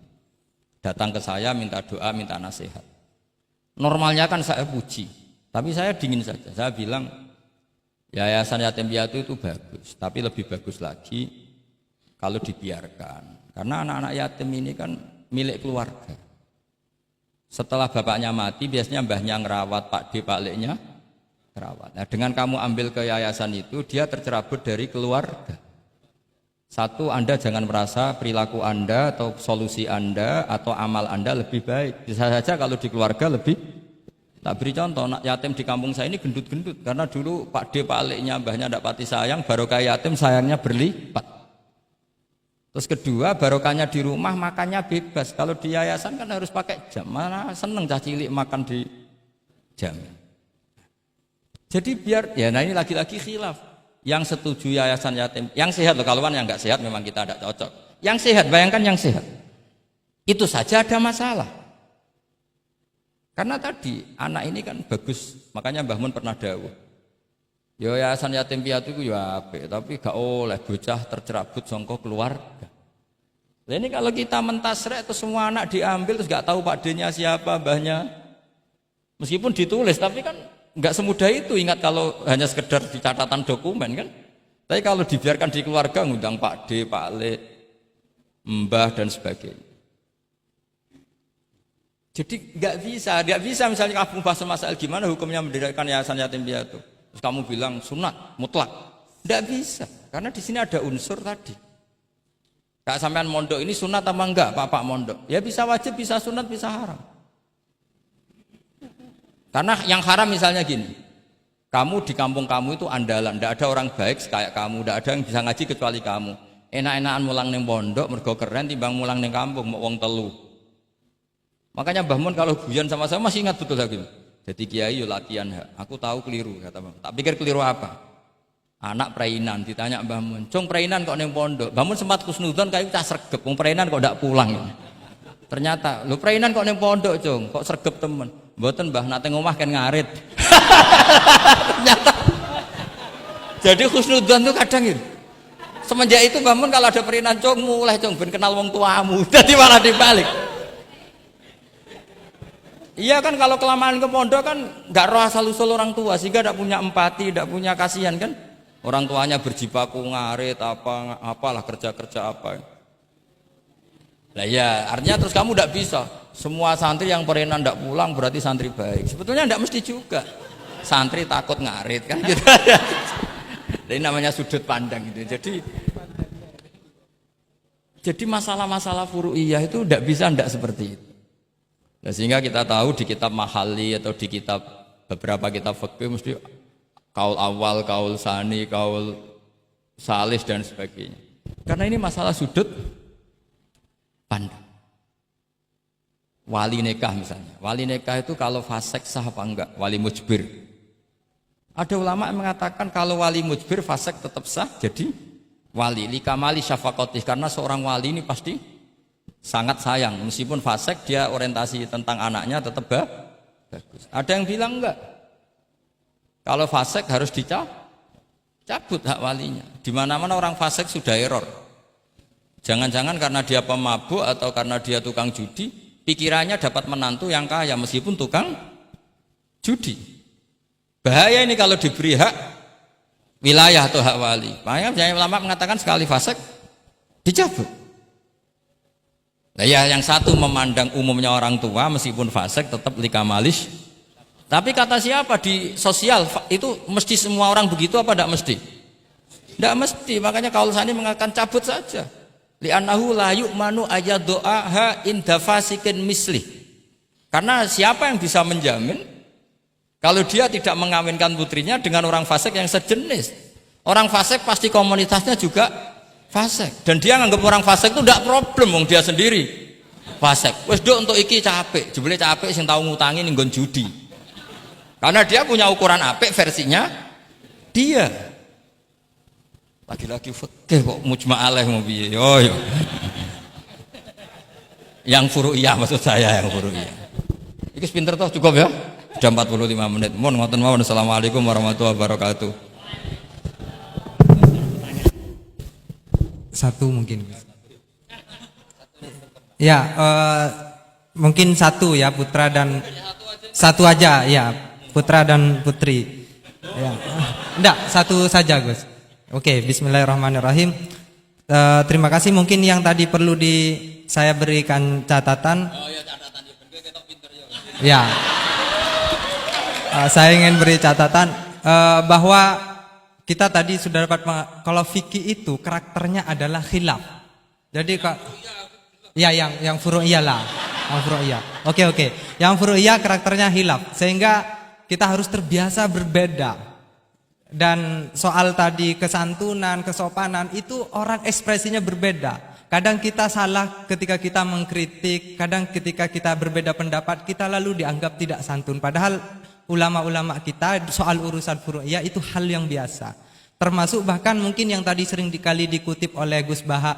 Datang ke saya minta doa, minta nasihat. Normalnya kan saya puji, tapi saya dingin saja. Saya bilang yayasan yatim piatu itu bagus, tapi lebih bagus lagi kalau dibiarkan. Karena anak-anak yatim ini kan milik keluarga. Setelah bapaknya mati, biasanya mbahnya ngerawat, Pak D, Pak Leknya ngerawat. Nah, dengan kamu ambil ke yayasan itu, dia tercerabut dari keluarga. Satu, Anda jangan merasa perilaku Anda atau solusi Anda atau amal Anda lebih baik. Bisa saja kalau di keluarga lebih. Tak beri contoh, anak yatim di kampung saya ini gendut-gendut. Karena dulu Pak D, Pak Leknya, mbahnya tidak pati sayang, barokah yatim sayangnya berlipat. Terus kedua, barokahnya di rumah makannya bebas. Kalau di yayasan kan harus pakai jam. Mana seneng cah cilik makan di jam. Jadi biar, ya nah ini lagi-lagi khilaf. Yang setuju yayasan yatim, yang sehat loh, kalau yang nggak sehat memang kita tidak cocok. Yang sehat, bayangkan yang sehat. Itu saja ada masalah. Karena tadi anak ini kan bagus, makanya Mbah Mun pernah dawuh. Ya yayasan yatim piatu itu ya apik, tapi gak oleh bocah tercerabut sangka keluarga. Nah ini kalau kita mentasrek terus semua anak diambil terus gak tahu Pak D-nya siapa, mbahnya. Meskipun ditulis tapi kan nggak semudah itu. Ingat kalau hanya sekedar di catatan dokumen kan. Tapi kalau dibiarkan di keluarga ngundang Pak D, Pak Le, Mbah dan sebagainya. Jadi nggak bisa misalnya kamu bahas masalah gimana hukumnya mendirikan yayasan yatim piatu. Terus kamu bilang sunat mutlak, nggak bisa. Karena di sini ada unsur tadi. Kak sampean mondok ini sunat apa enggak, Pak mondok? Ya bisa wajib, bisa sunat, bisa haram. Karena yang haram misalnya gini, kamu di kampung kamu itu andalan, tidak ada orang baik kayak kamu, tidak ada yang bisa ngaji kecuali kamu. Enak-enakan mulang neng pondok, mergo keren timbang mulang neng kampung, mau wong telu. Makanya Mbah Mun kalau guyon sama saya masih ingat betul lagi. Jadi kiai yo latihan, aku tahu keliru kata Mbah. Tak pikir keliru apa? Anak perainan ditanya Mbah Mun, "Cung perainan kok neng pondok?" Mbah Mun sempat kusnudon kayak cah sregep, wong perainan kok ndak pulang. Ternyata, "Lho perainan kok neng pondok, Cung? Kok sregep temen?" "Mboten Mbah, nate ngomah kan ngarit." Ternyata. Jadi husnudzon itu kadang gitu. Semenjak itu Mbah Mun kalau ada perainan, "Cung mulai Cung ben kenal wong tuamu." Jadi malah dibalik. Iya kan kalau kelamaan ke pondok kan nggak roh asal usul orang tua sehingga tidak punya empati, tidak punya kasihan kan. Orang tuanya berjibaku ngarit apalah kerja apa. Lah ya artinya terus kamu tidak bisa. Semua santri yang perenan tidak pulang berarti santri baik. Sebetulnya tidak mesti juga. Santri takut ngarit kan gitu. Ini namanya sudut pandang gitu. Jadi masalah-masalah furu'iyah itu tidak bisa tidak seperti itu. Nah, sehingga kita tahu di kitab Mahali atau di kitab beberapa kitab fikih mesti kaul awal, kaul sani, kaul salis dan sebagainya. Karena ini masalah sudut pandang. Wali nikah misalnya. Wali nikah itu kalau fasik sah apa enggak? Wali mujbir. Ada ulama yang mengatakan kalau wali mujbir fasik tetap sah jadi wali. Likamali syafaqatih, karena seorang wali ini pasti sangat sayang, meskipun fasik dia orientasi tentang anaknya tetap bagus. Ada yang bilang enggak. Kalau fasik harus dicabut hak walinya. Di mana-mana orang fasik sudah error. Jangan-jangan karena dia pemabuk atau karena dia tukang judi, pikirannya dapat menantu yang kaya meskipun tukang judi. Bahaya ini kalau diberi hak wilayah atau hak wali. Makanya banyak ulama mengatakan sekali fasik dicabut. Nah ya, yang satu memandang umumnya orang tua meskipun fasik tetap likamalis. Tapi kata siapa di sosial itu mesti semua orang begitu apa tidak mesti? Tidak mesti. Makanya Kaul Sani mengatakan cabut saja. Li'annahu la yu'manu ayadu'aha inda fasikin mislih. Karena siapa yang bisa menjamin kalau dia tidak mengawinkan putrinya dengan orang fasik yang sejenis? Orang fasik pasti komunitasnya juga fasik. Dan dia nganggap orang fasik itu tidak problem, wong dia sendiri fasik. Wes dok untuk iki capek, jebule capek sing tahu ngutangi ning nggon judi. Karena dia punya ukuran apik versinya dia. Lagi-lagi fikih kok mujma' alaih mau piye? Yo yo. Yang furu'iyah maksud saya, yang furu'iyah. Iki pinter toh, cukup ya? Sudah 45 menit. Mohon ngoten mawon. Assalamualaikum warahmatullahi wabarakatuh. Satu mungkin. Ya, mungkin satu ya, putra dan satu aja ya, putra dan putri. Ya. Enggak, satu saja Gus. Oke, bismillahirrahmanirrahim. Terima kasih. Mungkin yang tadi perlu saya berikan catatan. Oh ya, catatan kita pinter ya. Saya ingin beri catatan bahwa kita tadi sudah dapat kalau fikih itu karakternya adalah khilaf. Jadi ya yang furu'iyah lah, yang furu'iyah. Oke. Yang furu'iyah karakternya khilaf sehingga kita harus terbiasa berbeda. Dan soal tadi kesantunan, kesopanan itu orang ekspresinya berbeda. Kadang kita salah ketika kita mengkritik, kadang ketika kita berbeda pendapat kita lalu dianggap tidak santun. Padahal ulama-ulama kita soal urusan furu'iyah itu hal yang biasa. Termasuk bahkan mungkin yang tadi sering dikali dikutip oleh Gus Baha,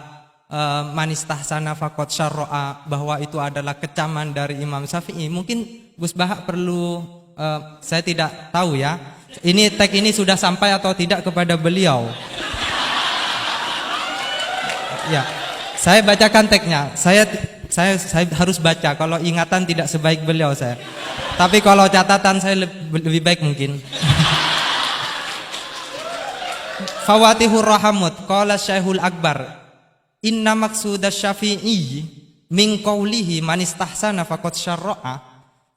manistahsana faqad syarra'a, bahwa itu adalah kecaman dari Imam Syafi'i. Mungkin Gus Baha perlu, saya tidak tahu ya, ini tag ini sudah sampai atau tidak kepada beliau. Ya, saya bacakan tagnya. Saya harus baca. Kalau ingatan tidak sebaik beliau saya. Tapi kalau catatan saya lebih baik mungkin. Fawatihur Rahamut qala Syekhul Akbar inna maqsudash Syafi'i min qawlihi man istahsana faqad syarra'a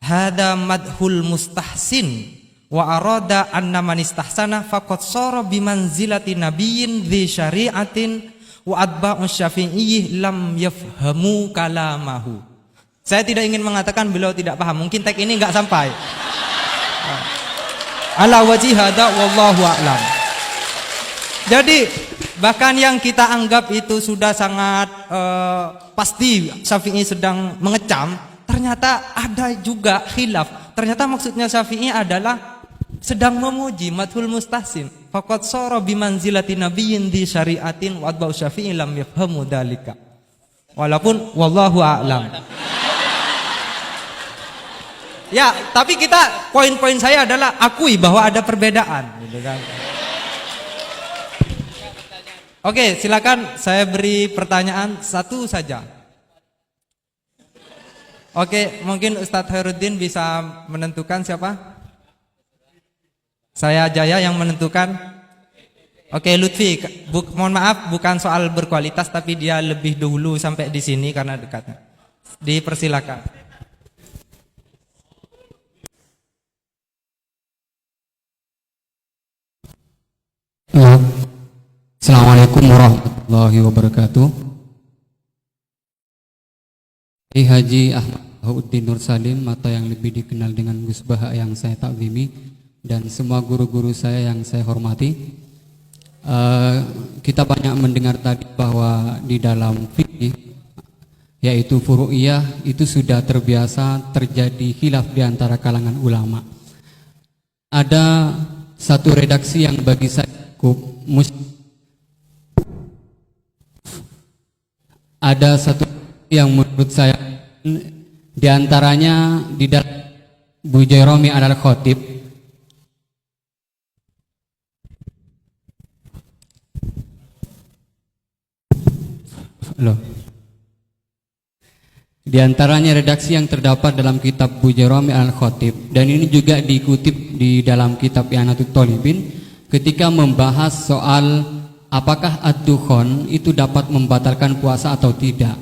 hada madhul mustahsin wa arada anna man istahsana faqad sara bimanzilati nabiyyin dzi syari'atin wa atba'u Syafi'i lam yafhamu kalamahu. Saya tidak ingin mengatakan beliau tidak paham, mungkin tag ini enggak sampai. Ala wajhi hada wallahu a'lam. Jadi bahkan yang kita anggap itu sudah sangat pasti Syafi'i sedang mengecam, ternyata ada juga khilaf. Ternyata maksudnya Syafi'i adalah sedang memuji, madhul mustahsin. Faqad sara bimanzilati nabiyyin di syari'atin wa atba'u Syafi'i lam yafhamu dzalika. Walaupun wallahu a'lam. Ya, tapi kita poin-poin saya adalah akui bahwa ada perbedaan, gitu kan. Oke, silakan saya beri pertanyaan satu saja. Oke, mungkin Ustadz Khairuddin bisa menentukan siapa? Saya Jaya yang menentukan. Oke, Lutfi, mohon maaf bukan soal berkualitas tapi dia lebih dahulu sampai di sini karena dekatnya. Dipersilakan. Assalamualaikum warahmatullahi wabarakatuh. Haji Ahmad Bahauddin Nur Salim atau yang lebih dikenal dengan Gus Baha yang saya takzimi dan semua guru-guru saya yang saya hormati. Kita banyak mendengar tadi bahwa di dalam fikih yaitu furu'iyah itu sudah terbiasa terjadi khilaf di antara kalangan ulama. Ada satu redaksi yang bagi saya cukup ada satu yang menurut saya di antaranya di dalam Bujairami al-Khatib Di antaranya redaksi yang terdapat dalam kitab Bujairami Al-Khatib, dan ini juga dikutip di dalam kitab I'anatul Thalibin ketika membahas soal apakah ad-dukhon itu dapat membatalkan puasa atau tidak.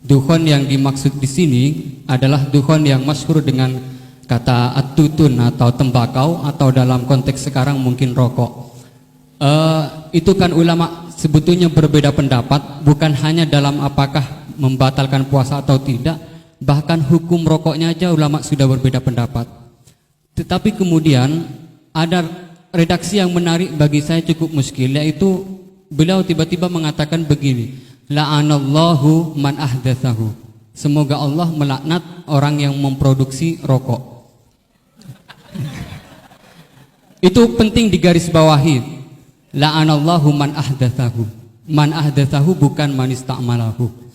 Dukhon yang dimaksud di sini adalah dukhon yang masyhur dengan kata at-tutun atau tembakau, atau dalam konteks sekarang mungkin rokok. Itu kan ulama sebetulnya berbeda pendapat, bukan hanya dalam apakah membatalkan puasa atau tidak, bahkan hukum rokoknya aja ulama sudah berbeda pendapat. Tetapi kemudian ada redaksi yang menarik bagi saya cukup muskil, yaitu beliau tiba-tiba mengatakan begini, la'anallahu man ahdatsahu. Semoga Allah melaknat orang yang memproduksi rokok. Itu penting digarisbawahi. La'anallahu man ahdatsahu. Man ahdatsahu bukan man ista'malahu.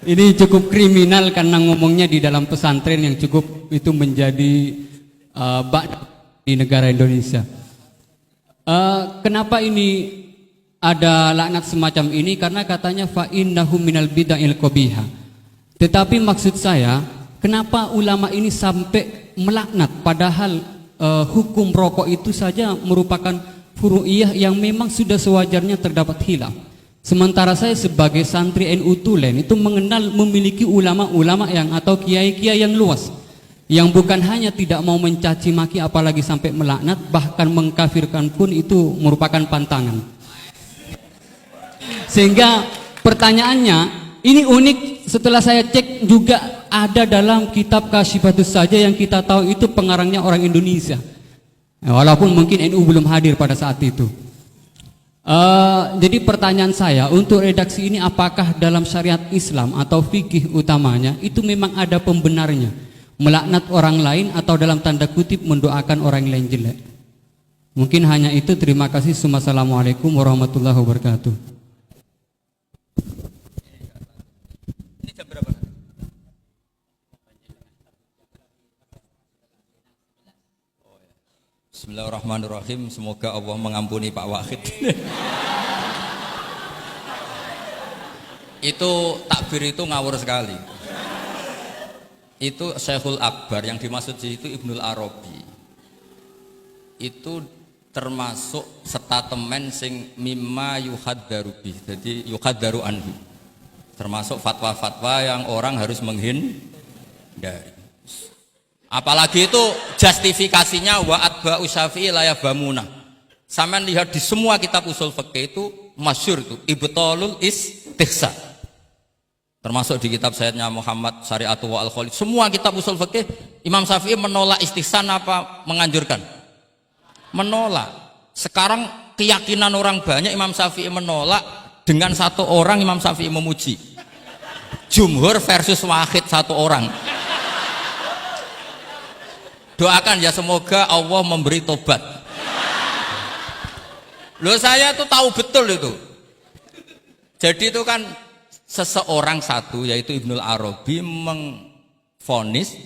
Ini cukup kriminal karena ngomongnya di dalam pesantren yang cukup itu menjadi di negara Indonesia. Kenapa ini ada laknat semacam ini? Karena katanya fa innahu minal bid'il qabihah. Tetapi maksud saya, kenapa ulama ini sampai melaknat padahal hukum rokok itu saja merupakan furu'iyah yang memang sudah sewajarnya terdapat khilaf. Sementara saya sebagai santri NU Tulen itu mengenal memiliki ulama-ulama yang atau kiai-kiai yang luas, yang bukan hanya tidak mau mencaci maki apalagi sampai melaknat, bahkan mengkafirkan pun itu merupakan pantangan. Sehingga pertanyaannya ini unik, setelah saya cek juga ada dalam kitab Kasyifatus saja yang kita tahu itu pengarangnya orang Indonesia, walaupun mungkin NU belum hadir pada saat itu. Jadi pertanyaan saya untuk redaksi ini, apakah dalam syariat Islam atau fikih utamanya itu memang ada pembenarnya melaknat orang lain atau dalam tanda kutip mendoakan orang lain jelek? Mungkin hanya itu. Terima kasih. Wassalamualaikum warahmatullahi wabarakatuh. Ini jam berapa? Bismillahirrahmanirrahim. Semoga Allah mengampuni Pak Wahid. Itu takbir itu ngawur sekali. Itu Syekhul Akbar, yang dimaksud itu Ibnul Arabi. Itu termasuk statemen sing mimma yuhaddaru bih. Jadi yuhaddaru anhu. Termasuk fatwa-fatwa yang orang harus menghindari. Apalagi itu justifikasinya wa atba'u syafi'i la yabamuna. Sampean lihat di semua kitab usul fikih itu masyhur itu ibtalul istihsan. Termasuk di kitab Sayyidina Muhammad Syari'atu wa al-Khalid. Semua kitab usul fikih Imam Syafi'i menolak istihsan apa menganjurkan? Menolak. Sekarang keyakinan orang banyak Imam Syafi'i menolak, dengan satu orang Imam Syafi'i memuji. Jumhur versus wahid satu orang. Doakan ya semoga Allah memberi tobat. Loh, saya tuh tahu betul itu. Jadi itu kan seseorang satu, yaitu Ibnul Arabi, mengvonis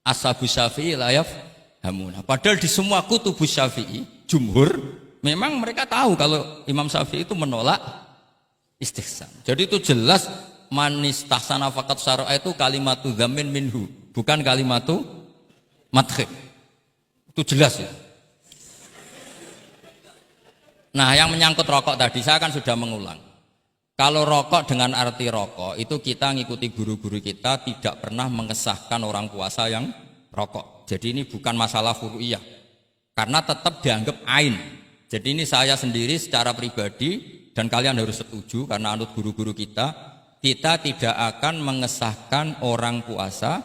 ashabu Syafi'i la yafhamuna. Padahal di semua kutubus Syafi'i, jumhur memang mereka tahu kalau Imam Syafi'i itu menolak istihsan. Jadi itu jelas manistahsana faqat syara'a itu kalimatu dzamin minhu, bukan kalimatu madhib. Itu jelas ya. Nah, yang menyangkut rokok tadi saya kan sudah mengulang. Kalau rokok dengan arti rokok itu kita ngikuti guru-guru kita, tidak pernah mengesahkan orang puasa yang rokok. Jadi ini bukan masalah furu'iyah, karena tetap dianggap ain. Jadi ini saya sendiri secara pribadi, dan kalian harus setuju karena anut guru-guru kita tidak akan mengesahkan orang puasa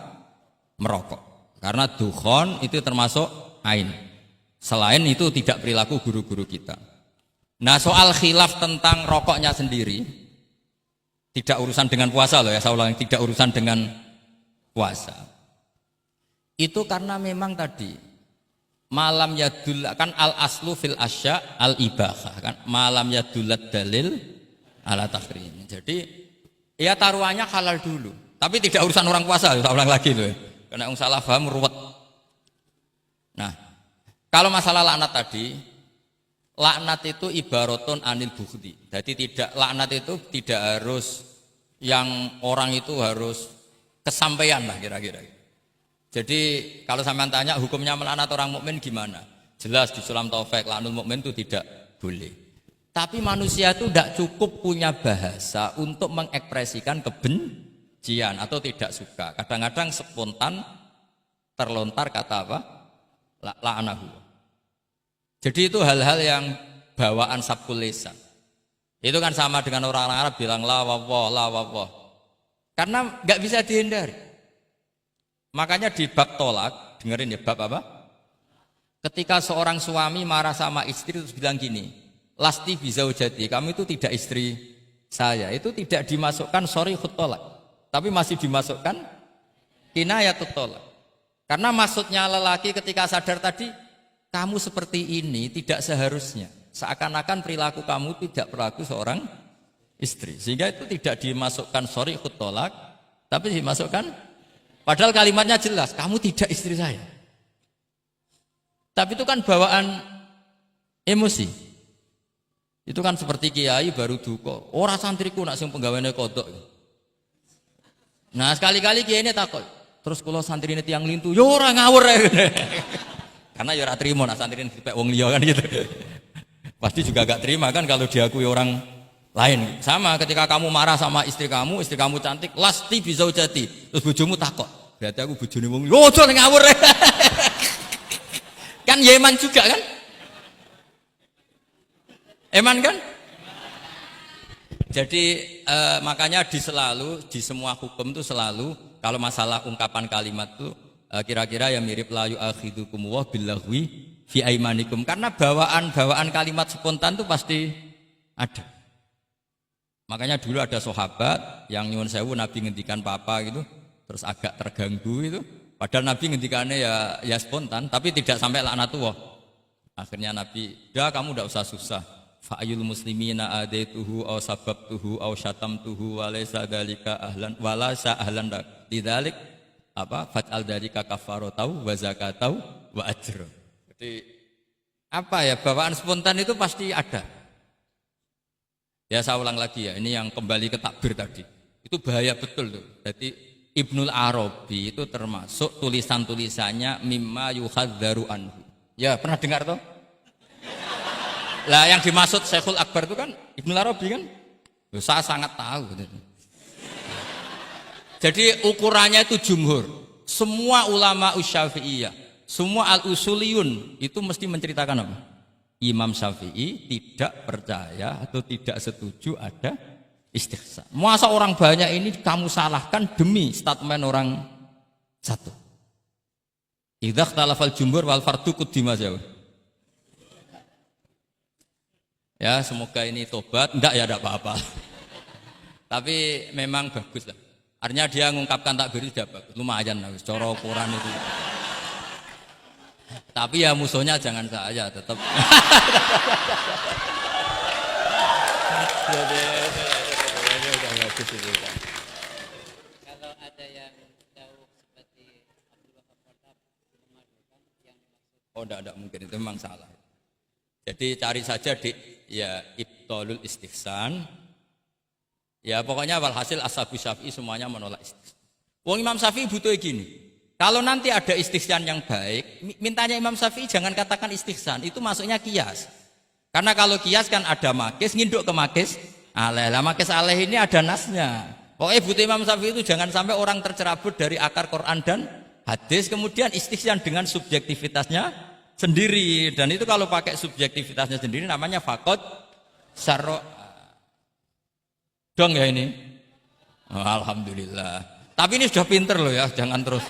merokok. Karena dukhon itu termasuk ain. Selain itu tidak perilaku guru-guru kita. Nah, soal khilaf tentang rokoknya sendiri tidak urusan dengan puasa loh ya, saya ulang, tidak urusan dengan puasa. Itu karena memang tadi malam yadul kan al aslu fil asya al ibahah kan, malam yadulat dalil ala tahrim. Jadi ya taruhannya halal dulu, tapi tidak urusan orang puasa. Saya ulang lagi loh ya. Karena yang salah paham ruwet. Nah, kalau masalah laknat tadi, laknat itu ibaratun anil bukhdi. Jadi tidak, laknat itu tidak harus yang orang itu harus kesampaian lah kira-kira. Jadi kalau sampean tanya hukumnya melaknat orang mukmin gimana? Jelas di Sulam Taufik laknul mukmin itu tidak boleh. Tapi manusia itu tidak cukup punya bahasa untuk mengekspresikan kebencian atau tidak suka. Kadang-kadang spontan terlontar kata apa? La'anahu. Jadi itu hal-hal yang bawaan sabkul lisan. Itu kan sama dengan orang Arab bilang la wawah. Karena nggak bisa dihindari. Makanya di bab tolak, dengerin ya bab apa? Ketika seorang suami marah sama istri terus bilang gini, lasti bizaujati, kamu itu tidak istri saya. Itu tidak dimasukkan sorry tolak, tapi masih dimasukkan kinayatut tolak. Karena maksudnya lelaki ketika sadar tadi, kamu seperti ini tidak seharusnya. Seakan-akan perilaku kamu tidak perilaku seorang istri. Sehingga itu tidak dimasukkan sorry tolak, tapi dimasukkan padahal kalimatnya jelas, kamu tidak istri saya. Tapi itu kan bawaan emosi. Itu kan seperti kiai baru duka. Ora santriku nak sing penggaweane kodok. Nah sekali-kali kiai ini takut. Terus kalau santri ini tiang lintu, yo ora ngawur ya. Karena yo ora trimo nak santri ini dipek wong liya kan gitu. Pasti juga gak terima kan kalau diakui orang lain. Sama ketika kamu marah sama istri kamu cantik, lasti bizaujati. Terus bojomu takut. Berarti aku bojone wong, yo aja ngawur. Kan Yeman juga kan? Eman kan? Jadi makanya di semua hukum itu selalu kalau masalah ungkapan kalimat itu kira-kira ya mirip la yu'akhidukum wa billahwi fi aimanikum, karena bawaan kalimat spontan itu pasti ada. Makanya dulu ada sahabat yang nyuwun sewu Nabi ngendikan papa gitu, terus agak terganggu itu. Padahal Nabi ngendikannya ya spontan, tapi tidak sampai laknatullah. Akhirnya Nabi, "Dah kamu enggak usah susah. Fa'ayul muslimina adaituhu aw sababtuhu aw syatamtuhu wa laysa dzalika ahlan wa laysa ahlan lidzalik apa fat'al dzalika kafaratau wa zakatau wa ajr." Jadi apa ya, bawaan spontan itu pasti ada. Ya saya ulang lagi ya, ini yang kembali ke takbir tadi. Itu bahaya betul tuh. Jadi Ibnul Arabi itu termasuk tulisan-tulisannya mimma yuhadzaru anhu. Ya, pernah dengar toh? Lah yang dimaksud Syekhul Akbar itu kan Ibnul Arabi kan? Loh, saya sangat tahu. Jadi ukurannya itu jumhur. Semua ulama Syafi'iyah, semua al-usuliyun itu mesti menceritakan apa? Imam Syafi'i tidak percaya atau tidak setuju ada istihsan. Masa orang banyak ini kamu salahkan demi statement orang satu. Idza ikhtalafal jumhur wal fardu quddima jauh. Ya, semoga ini tobat. Enggak ya, enggak apa-apa. Tapi memang bagus lah. Artinya dia mengungkapkan takbir itu sudah bagus. Lumayan lah, cara ukuran itu. Tapi ya musuhnya jangan saya tetap. Kalau ada yang jauh seperti Abdul Wahab Qardab memadukan yang dimaksud. Oh, enggak mungkin, itu memang salah. Jadi cari saja di ya ibtalul istihsan. Ya pokoknya walhasil ashabu Syafi'i semuanya menolak istihsan. Wong Imam Syafi'i butuh gini. Kalau nanti ada istihsan yang baik, mintanya Imam Syafi'i jangan katakan istihsan, itu masuknya kias. Karena kalau kias kan ada makis, nginduk ke makis aleh. Lah makis aleh ini ada nasnya. Pokoknya butuh Imam Syafi'i itu jangan sampai orang tercerabut dari akar Quran dan hadis, kemudian istihsan dengan subjektivitasnya sendiri. Dan itu kalau pakai subjektivitasnya sendiri namanya fakot syarro. Dong ya ini. Oh, alhamdulillah. Tapi ini sudah pinter loh ya, jangan terus.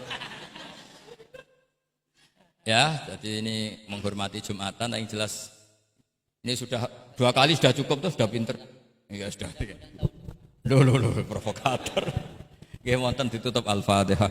Ya, jadi ini menghormati Jumatan yang jelas. Ini sudah 2 kali sudah cukup tuh, sudah pinter. Ya sudah. Loh, provokator. Nggih wonten ditutup Al-Fatihah.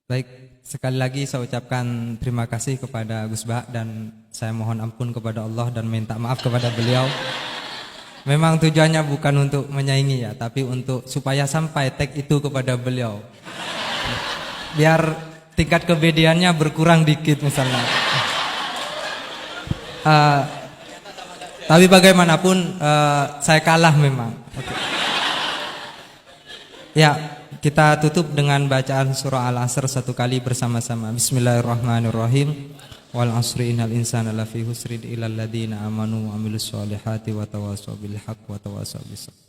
Baik, sekali lagi saya ucapkan terima kasih kepada Gus Bah dan saya mohon ampun kepada Allah dan minta maaf kepada beliau. Memang tujuannya bukan untuk menyaingi ya, tapi untuk supaya sampai tag itu kepada beliau. Biar tingkat kebedaannya berkurang dikit misalnya. Tapi bagaimanapun saya kalah memang. Oke. Ya, kita tutup dengan bacaan surah Al-Asr satu kali bersama-sama. Bismillahirrahmanirrahim. Wal 'asri innal insana lafi husrin illal ladzina amanu wa amilus solihati wa tawassaw bil haqq wa tawassaw bis sabr.